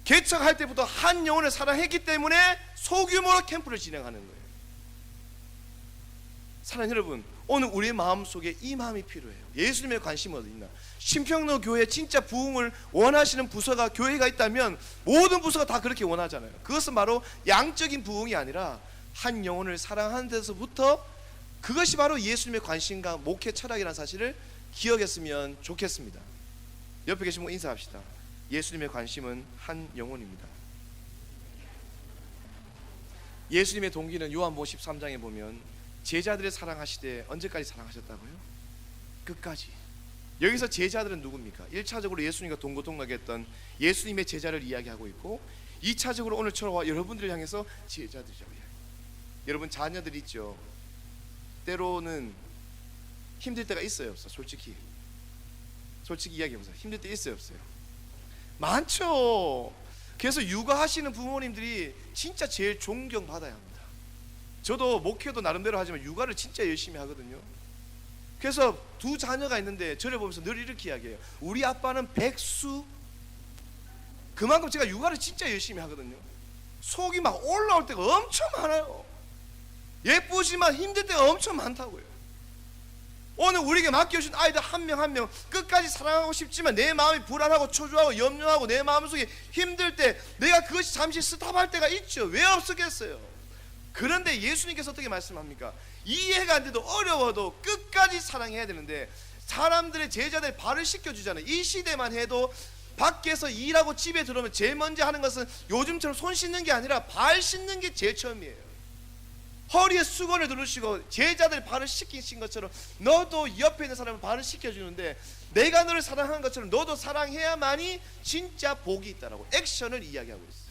개척할 때부터 한 영혼을 사랑했기 때문에 소규모로 캠프를 진행하는 거예요. 사랑하는 여러분, 오늘 우리의 마음속에 이 마음이 필요해요. 예수님의 관심이 어디 있나? 신평로 교회 진짜 부흥을 원하시는 부서가 교회가 있다면 모든 부서가 다 그렇게 원하잖아요. 그것은 바로 양적인 부흥이 아니라 한 영혼을 사랑하는 데서부터, 그것이 바로 예수님의 관심과 목회 철학이라는 사실을 기억했으면 좋겠습니다. 옆에 계신 분 인사합시다. 예수님의 관심은 한 영혼입니다. 예수님의 동기는 요한복음 13장에 보면 제자들을 사랑하시되 언제까지 사랑하셨다고요? 끝까지. 여기서 제자들은 누굽니까? 1차적으로 예수님과 동고동락에 했던 예수님의 제자를 이야기하고 있고 2차적으로 오늘 저와 여러분들을 향해서 제자들이라고 이야기해요. 여러분 자녀들 있죠? 때로는 힘들 때가 있어요, 없어? 솔직히 이야기해보세요. 힘들 때 있어요, 없어요? 많죠. 그래서 육아하시는 부모님들이 진짜 제일 존경받아야 합니다. 저도 목회도 나름대로 하지만 육아를 진짜 열심히 하거든요. 그래서 2 자녀가 있는데 저를 보면서 늘 이렇게 이야기해요. 우리 아빠는 백수. 그만큼 제가 육아를 진짜 열심히 하거든요. 속이 막 올라올 때가 엄청 많아요. 예쁘지만 힘들 때가 엄청 많다고요. 오늘 우리에게 맡겨주신 아이들 한 명 한 명 끝까지 사랑하고 싶지만 내 마음이 불안하고 초조하고 염려하고 내 마음속에 힘들 때 내가 그것이 잠시 스탑할 때가 있죠. 왜 없었겠어요? 그런데 예수님께서 어떻게 말씀합니까? 이해가 안 돼도 어려워도 끝까지 사랑해야 되는데 사람들의 제자들 발을 씻겨주잖아요. 이 시대만 해도 밖에서 일하고 집에 들어오면 제일 먼저 하는 것은 요즘처럼 손 씻는 게 아니라 발 씻는 게 제일 처음이에요. 허리에 수건을 두르시고 제자들 발을 씻기신 것처럼 너도 옆에 있는 사람을 발을 씻겨주는데 내가 너를 사랑하는 것처럼 너도 사랑해야만이 진짜 복이 있다라고 액션을 이야기하고 있어요.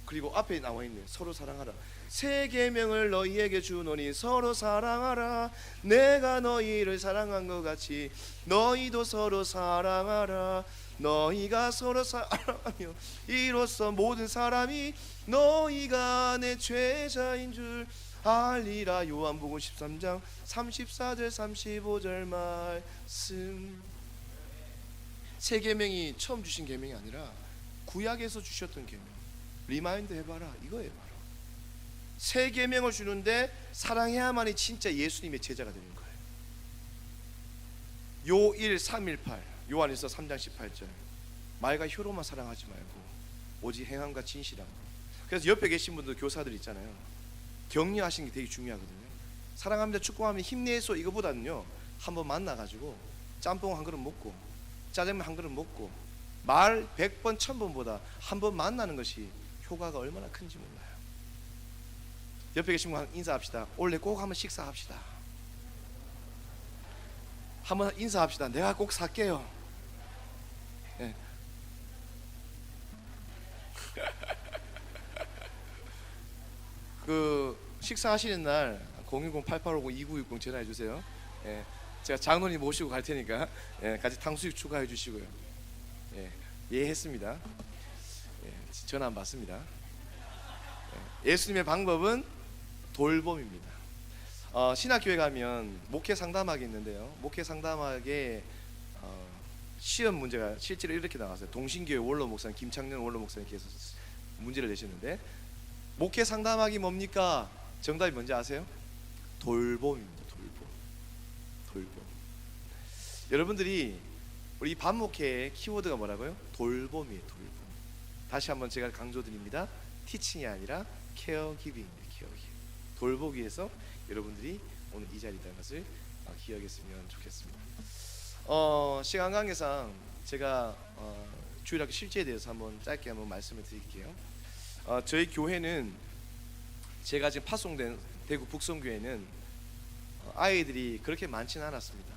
그리고 앞에 나와 있는 서로 사랑하라. 새 계명을 너희에게 주노니 서로 사랑하라. 내가 너희를 사랑한 것 같이 너희도 서로 사랑하라. 너희가 서로 사랑하며 이로써 모든 사람이 너희가 내 제자인 줄 알리라. 요한복음 13장 34절 35절 말씀. 새 계명이 처음 주신 계명이 아니라 구약에서 주셨던 계명. 리마인드 해봐라 이거예요. 바로 새 계명을 주는데 사랑해야만이 진짜 예수님의 제자가 되는 거예요. 요1 318 요한일서 3장 18절 말과 혀로만 사랑하지 말고 오직 행함과 진실함. 그래서 옆에 계신 분들 교사들 있잖아요. 격려하시는 게 되게 중요하거든요. 사랑합니다 축복합니다 힘내소 이거보다는요 한번 만나가지고 짬뽕 한 그릇 먹고 짜장면 한 그릇 먹고 말 100번 1000번보다 한번 만나는 것이 효과가 얼마나 큰지 몰라요. 옆에 계신 분 인사합시다. 원래 꼭 한번 식사합시다. 한번 인사합시다. 내가 꼭 살게요. 네. 그 식사하시는 날 010-8859-2960 전화해 주세요. 예, 제가 장로님 모시고 갈 테니까 예, 같이 탕수육 추가해 주시고요. 예, 이해했습니다. 예, 전화 안 받습니다. 예, 예수님의 방법은 돌봄입니다. 신학교에 가면 목회 상담학이 있는데요. 목회 상담학에 시험 문제가 실제로 이렇게 나왔어요. 동신교회 원로 목사님 김창년 원로 목사님께서 문제를 내셨는데 목회 상담학이 뭡니까? 정답이 뭔지 아세요? 돌봄입니다. 돌봄. 여러분들이 우리 반목회의 키워드가 뭐라고요? 돌봄이에요. 돌봄. 다시 한번 제가 강조드립니다. 티칭이 아니라 케어기빙입니다. 케어기빙. 돌보기 위해서 여러분들이 오늘 이 자리에 있다는 것을 기억했으면 좋겠습니다. 시간 관계상 제가 주일학교 실제에 대해서 한번 짧게 한번 말씀을 드릴게요. 저희 교회는 제가 지금 파송된 대구 북성교회는 아이들이 그렇게 많지는 않았습니다.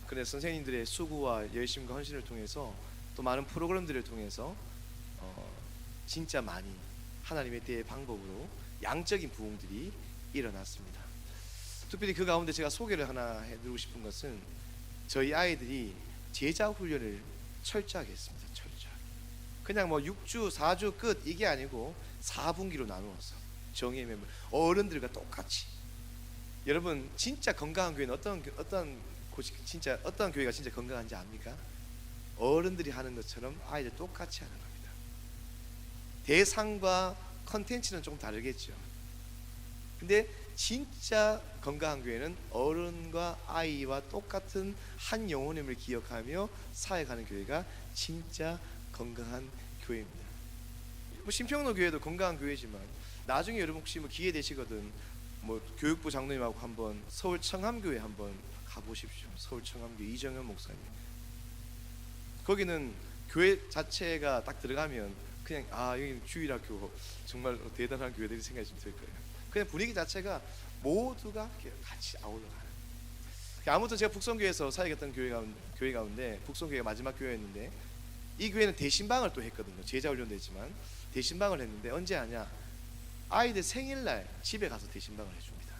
그래서 선생님들의 수고와 열심과 헌신을 통해서 또 많은 프로그램들을 통해서 진짜 많이 하나님의 대의 방법으로 양적인 부흥들이 일어났습니다. 특별히 그 가운데 제가 소개를 하나 해드리고 싶은 것은 저희 아이들이 제자 훈련을 철저하게 했습니다. 철저하게. 그냥 뭐 6주, 4주 끝 이게 아니고 4분기로 나누어서 정예의 매물 어른들과 똑같이. 여러분 진짜 건강한 교회는 어떤 곳이 진짜 어떤 교회가 진짜 건강한지 압니까? 어른들이 하는 것처럼 아이들 똑같이 하는 겁니다. 대상과 컨텐츠는 좀 다르겠죠. 근데 진짜 건강한 교회는 어른과 아이와 똑같은 한 영혼임을 기억하며 사역하는 교회가 진짜 건강한 교회입니다. 뭐 신평로 교회도 건강한 교회지만 나중에 여러분 혹시 뭐 기회 되시거든 뭐 교육부 장로님하고 한번 서울 청암교회 한번 가보십시오. 서울 청암교회 이정현 목사님. 거기는 교회 자체가 딱 들어가면 그냥 여기 주일학교 정말 대단한 교회들이 생각이 좀 들 거예요. 그냥 분위기 자체가 모두가 같이 아울러가는. 아무튼 제가 북성교회에서 사역했던 교회 가운데 북성교회가 마지막 교회였는데 이 교회는 대신방을 또 했거든요. 제자 훈련도 했지만 대신방을 했는데 언제 하냐? 아이들 생일날 집에 가서 대신방을 해줍니다.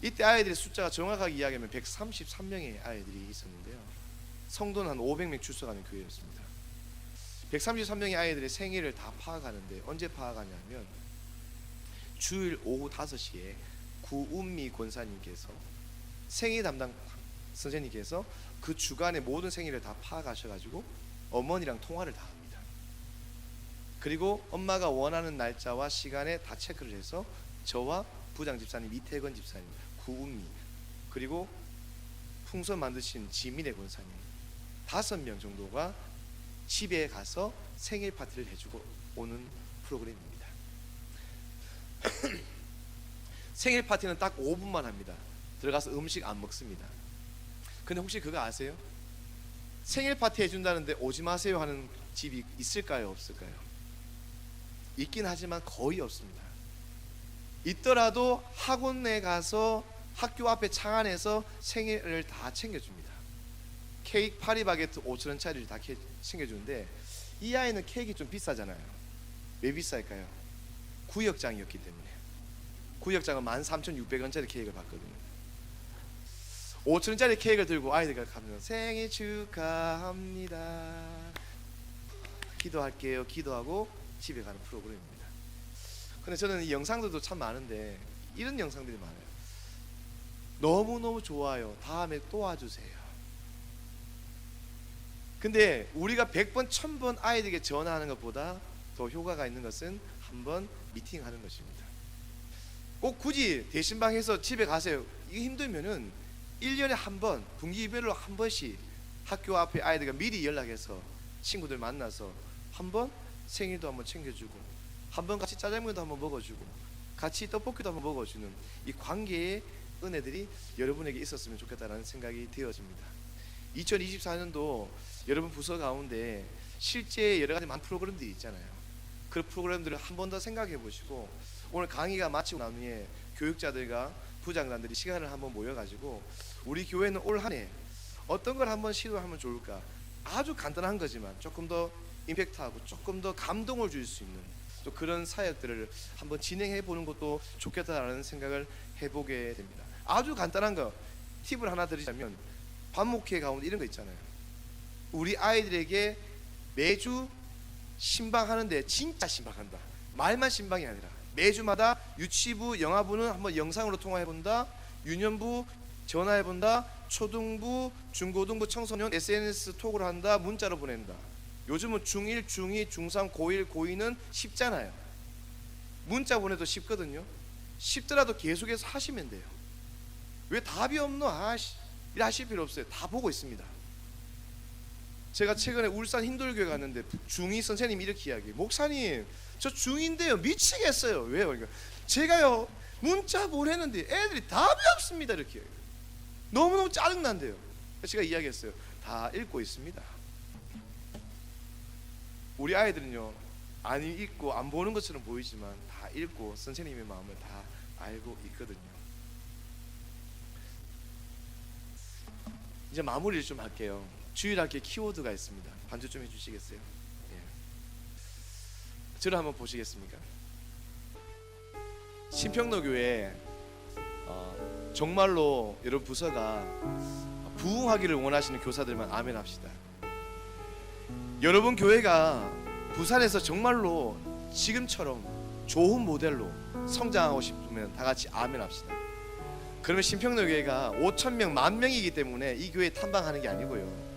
이때 아이들의 숫자가 정확하게 이야기하면 133명의 아이들이 있었는데요. 성도는 한 500명 출석하는 교회였습니다. 133명의 아이들의 생일을 다 파악하는데 언제 파악하냐면 주일 오후 5시에 구운미 권사님께서 생일 담당 선생님께서 그 주간의 모든 생일을 다 파악하셔가지고 어머니랑 통화를 다 합니다. 그리고 엄마가 원하는 날짜와 시간에 다 체크를 해서 저와 부장 집사님 이태건 집사님 구운미 그리고 풍선 만드신 지민의 권사님 5명 정도가 집에 가서 생일 파티를 해주고 오는 프로그램입니다. 생일 파티는 딱 5분만 합니다. 들어가서 음식 안 먹습니다. 근데 혹시 그거 아세요? 생일 파티 해준다는데 오지 마세요 하는 집이 있을까요? 없을까요? 있긴 하지만 거의 없습니다. 있더라도 학원에 가서 학교 앞에 창 안에서 생일을 다 챙겨줍니다. 케이크 파리바게트 5,000원짜리를 다 챙겨주는데 이 아이는 케이크 좀 비싸잖아요. 왜 비쌀까요? 구역장이었기 때문에. 구역장은 13,600원짜리 케이크를 받거든요. 5,000원짜리 케이크를 들고 아이들과 가면 생일 축하합니다 기도할게요 기도하고 집에 가는 프로그램입니다. 근데 저는 이 영상들도 참 많은데 이런 영상들이 많아요. 너무너무 좋아요. 다음에 또 와주세요. 근데 우리가 100번 1000번 아이들에게 전화하는 것보다 더 효과가 있는 것은 한번 미팅하는 것입니다. 꼭 굳이 대신방에서 집에 가세요. 이게 힘들면은 1년에 한 번, 분기별로 한 번씩 학교 앞에 아이들과 미리 연락해서 친구들 만나서 한번 생일도 한번 챙겨주고 한번 같이 짜장면도 한번 먹어주고 같이 떡볶이도 한번 먹어주는 이 관계의 은혜들이 여러분에게 있었으면 좋겠다는 생각이 되어집니다. 2024년도 여러분 부서 가운데 실제 여러 가지 많은 프로그램들이 있잖아요. 그 프로그램들을 한 번 더 생각해 보시고 오늘 강의가 마치고 난 후에 교육자들과 부장단들이 시간을 한번 모여가지고 우리 교회는 올 한 해 어떤 걸 한번 시도하면 좋을까? 아주 간단한 거지만 조금 더 임팩트하고 조금 더 감동을 줄 수 있는 또 그런 사역들을 한번 진행해 보는 것도 좋겠다라는 생각을 해보게 됩니다. 아주 간단한 거 팁을 하나 드리자면 반목회 가운데 이런 거 있잖아요. 우리 아이들에게 매주 신방하는데 진짜 신방한다. 말만 신방이 아니라 매주마다 유치부, 영아부는 한번 영상으로 통화해본다. 유년부 전화해본다. 초등부, 중고등부 청소년 SNS 톡을 한다. 문자로 보낸다. 요즘은 중1, 중2, 중3, 고1, 고2는 쉽잖아요. 문자 보내도 쉽거든요. 쉽더라도 계속해서 하시면 돼요. 왜 답이 없노? 이래 하실 필요 없어요. 다 보고 있습니다. 제가 최근에 울산 힌돌교회 갔는데 중2 선생님이 이렇게 이야기해요. 목사님 저 중2인데요 미치겠어요. 왜요? 그러니까 제가요 문자 보내는데 애들이 답이 없습니다. 이렇게 너무너무 짜증난대요. 제가 이야기했어요. 다 읽고 있습니다. 우리 아이들은요 안 읽고 안 보는 것처럼 보이지만 다 읽고 선생님의 마음을 다 알고 있거든요. 이제 마무리를 좀 할게요. 주일학교 키워드가 있습니다. 반주 좀 해주시겠어요? 예. 저를 한번 보시겠습니까? 신평로교회 정말로 여러분 부서가 부흥하기를 원하시는 교사들만 아멘 합시다. 여러분 교회가 부산에서 정말로 지금처럼 좋은 모델로 성장하고 싶으면 다 같이 아멘 합시다. 그러면 신평로교회가 5,000명, 10,000명이기 때문에 이 교회에 탐방하는 게 아니고요.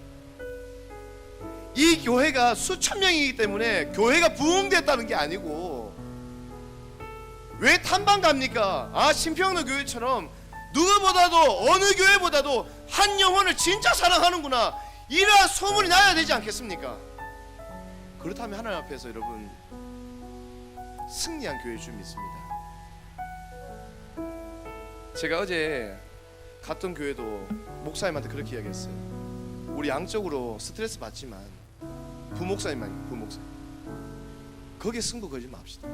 이 교회가 수천 명이기 때문에 교회가 부흥됐다는 게 아니고 왜 탐방 갑니까? 신평로 교회처럼 누구보다도 어느 교회보다도 한 영혼을 진짜 사랑하는구나 이러한 소문이 나야 되지 않겠습니까? 그렇다면 하나님 앞에서 여러분 승리한 교회일 줄 믿습니다. 제가 어제 갔던 교회도 목사님한테 그렇게 이야기했어요. 우리 양적으로 스트레스 받지만 부목사님만 부목사 거기에 승부 걸지 맙시다.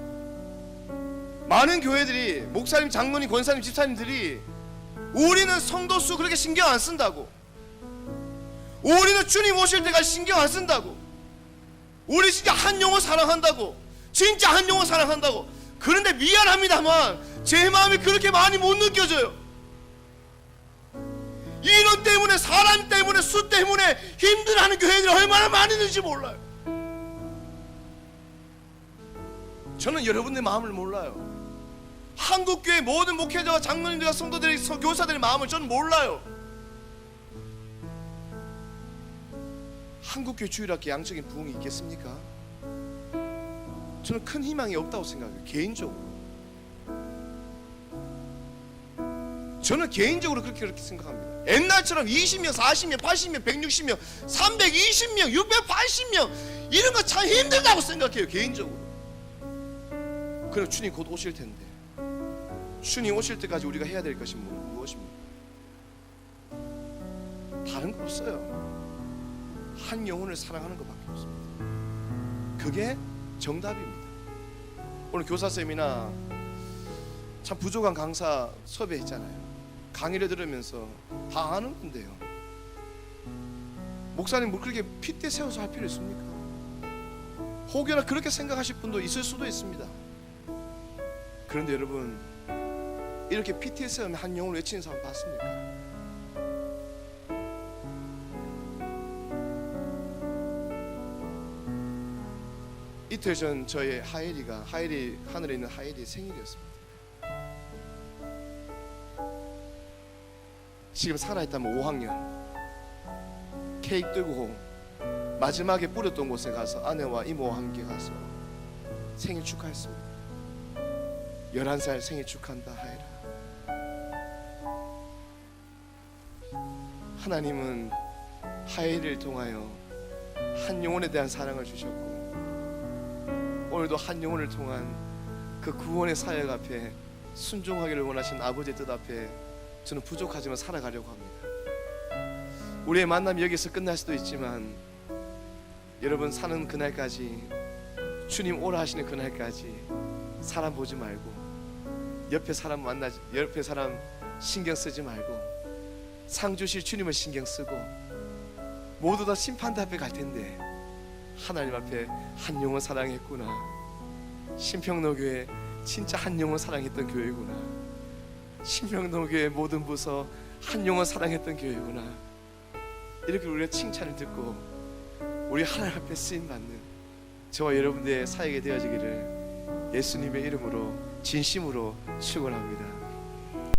많은 교회들이 목사님, 장로님, 권사님, 집사님들이 우리는 성도수 그렇게 신경 안 쓴다고, 우리는 주님 오실 때까지 신경 안 쓴다고, 우리 진짜 한 영혼 사랑한다고, 진짜 한 영혼 사랑한다고. 그런데 미안합니다만 제 마음이 그렇게 많이 못 느껴져요. 인원 때문에, 사람 때문에, 수 때문에 힘들어하는 교회들이 얼마나 많이 있는지 몰라요. 저는 여러분의 마음을 몰라요. 한국교회 모든 목회자와 장로님들과 성도들의 교사들의 마음을 저는 몰라요. 한국교회 주일학교 양적인 부흥이 있겠습니까? 저는 큰 희망이 없다고 생각해요. 개인적으로 저는 개인적으로 그렇게 생각합니다. 옛날처럼 20명, 40명, 80명, 160명, 320명, 680명 이런 거 참 힘들다고 생각해요, 개인적으로. 그럼 주님 곧 오실 텐데 주님 오실 때까지 우리가 해야 될 것이 무엇입니까? 다른 거 없어요. 한 영혼을 사랑하는 것밖에 없습니다. 그게 정답입니다. 오늘 교사쌤이나 참 부족한 강사 섭외했잖아요. 강의를 들으면서 다 아는 건데요. 목사님 뭐 그렇게 핏대 세워서 할 필요 있습니까? 혹여나 그렇게 생각하실 분도 있을 수도 있습니다. 그런데 여러분, 이렇게 핏대 세우면 한 영혼을 외치는 사람 봤습니까? 이틀 전 저희 하늘에 있는 하엘이 생일이었습니다. 지금 살아있다면 5학년. 케이크 들고 마지막에 뿌렸던 곳에 가서 아내와 이모와 함께 가서 생일 축하했습니다. 11살 생일 축하한다 하엘아. 하나님은 하엘을 통하여 한 영혼에 대한 사랑을 주셨고, 오늘도 한 영혼을 통한 그 구원의 사역 앞에 순종하기를 원하신 아버지의 뜻 앞에 저는 부족하지만 살아가려고 합니다. 우리의 만남이 여기서 끝날 수도 있지만 여러분, 사는 그날까지, 주님 오라 하시는 그날까지 사람 보지 말고, 옆에 사람 신경 쓰지 말고, 상 주실 주님을 신경 쓰고, 모두 다 심판대 앞에 갈 텐데 하나님 앞에 한 영혼 사랑했구나, 신평로교회 진짜 한 영혼 사랑했던 교회구나, 신평로교회 모든 부서 한 영혼 사랑했던 교회구나, 이렇게 우리가 칭찬을 듣고 우리 하나님 앞에 쓰임받는 저와 여러분들의 사역이 되어지기를 예수님의 이름으로 진심으로 축원합니다.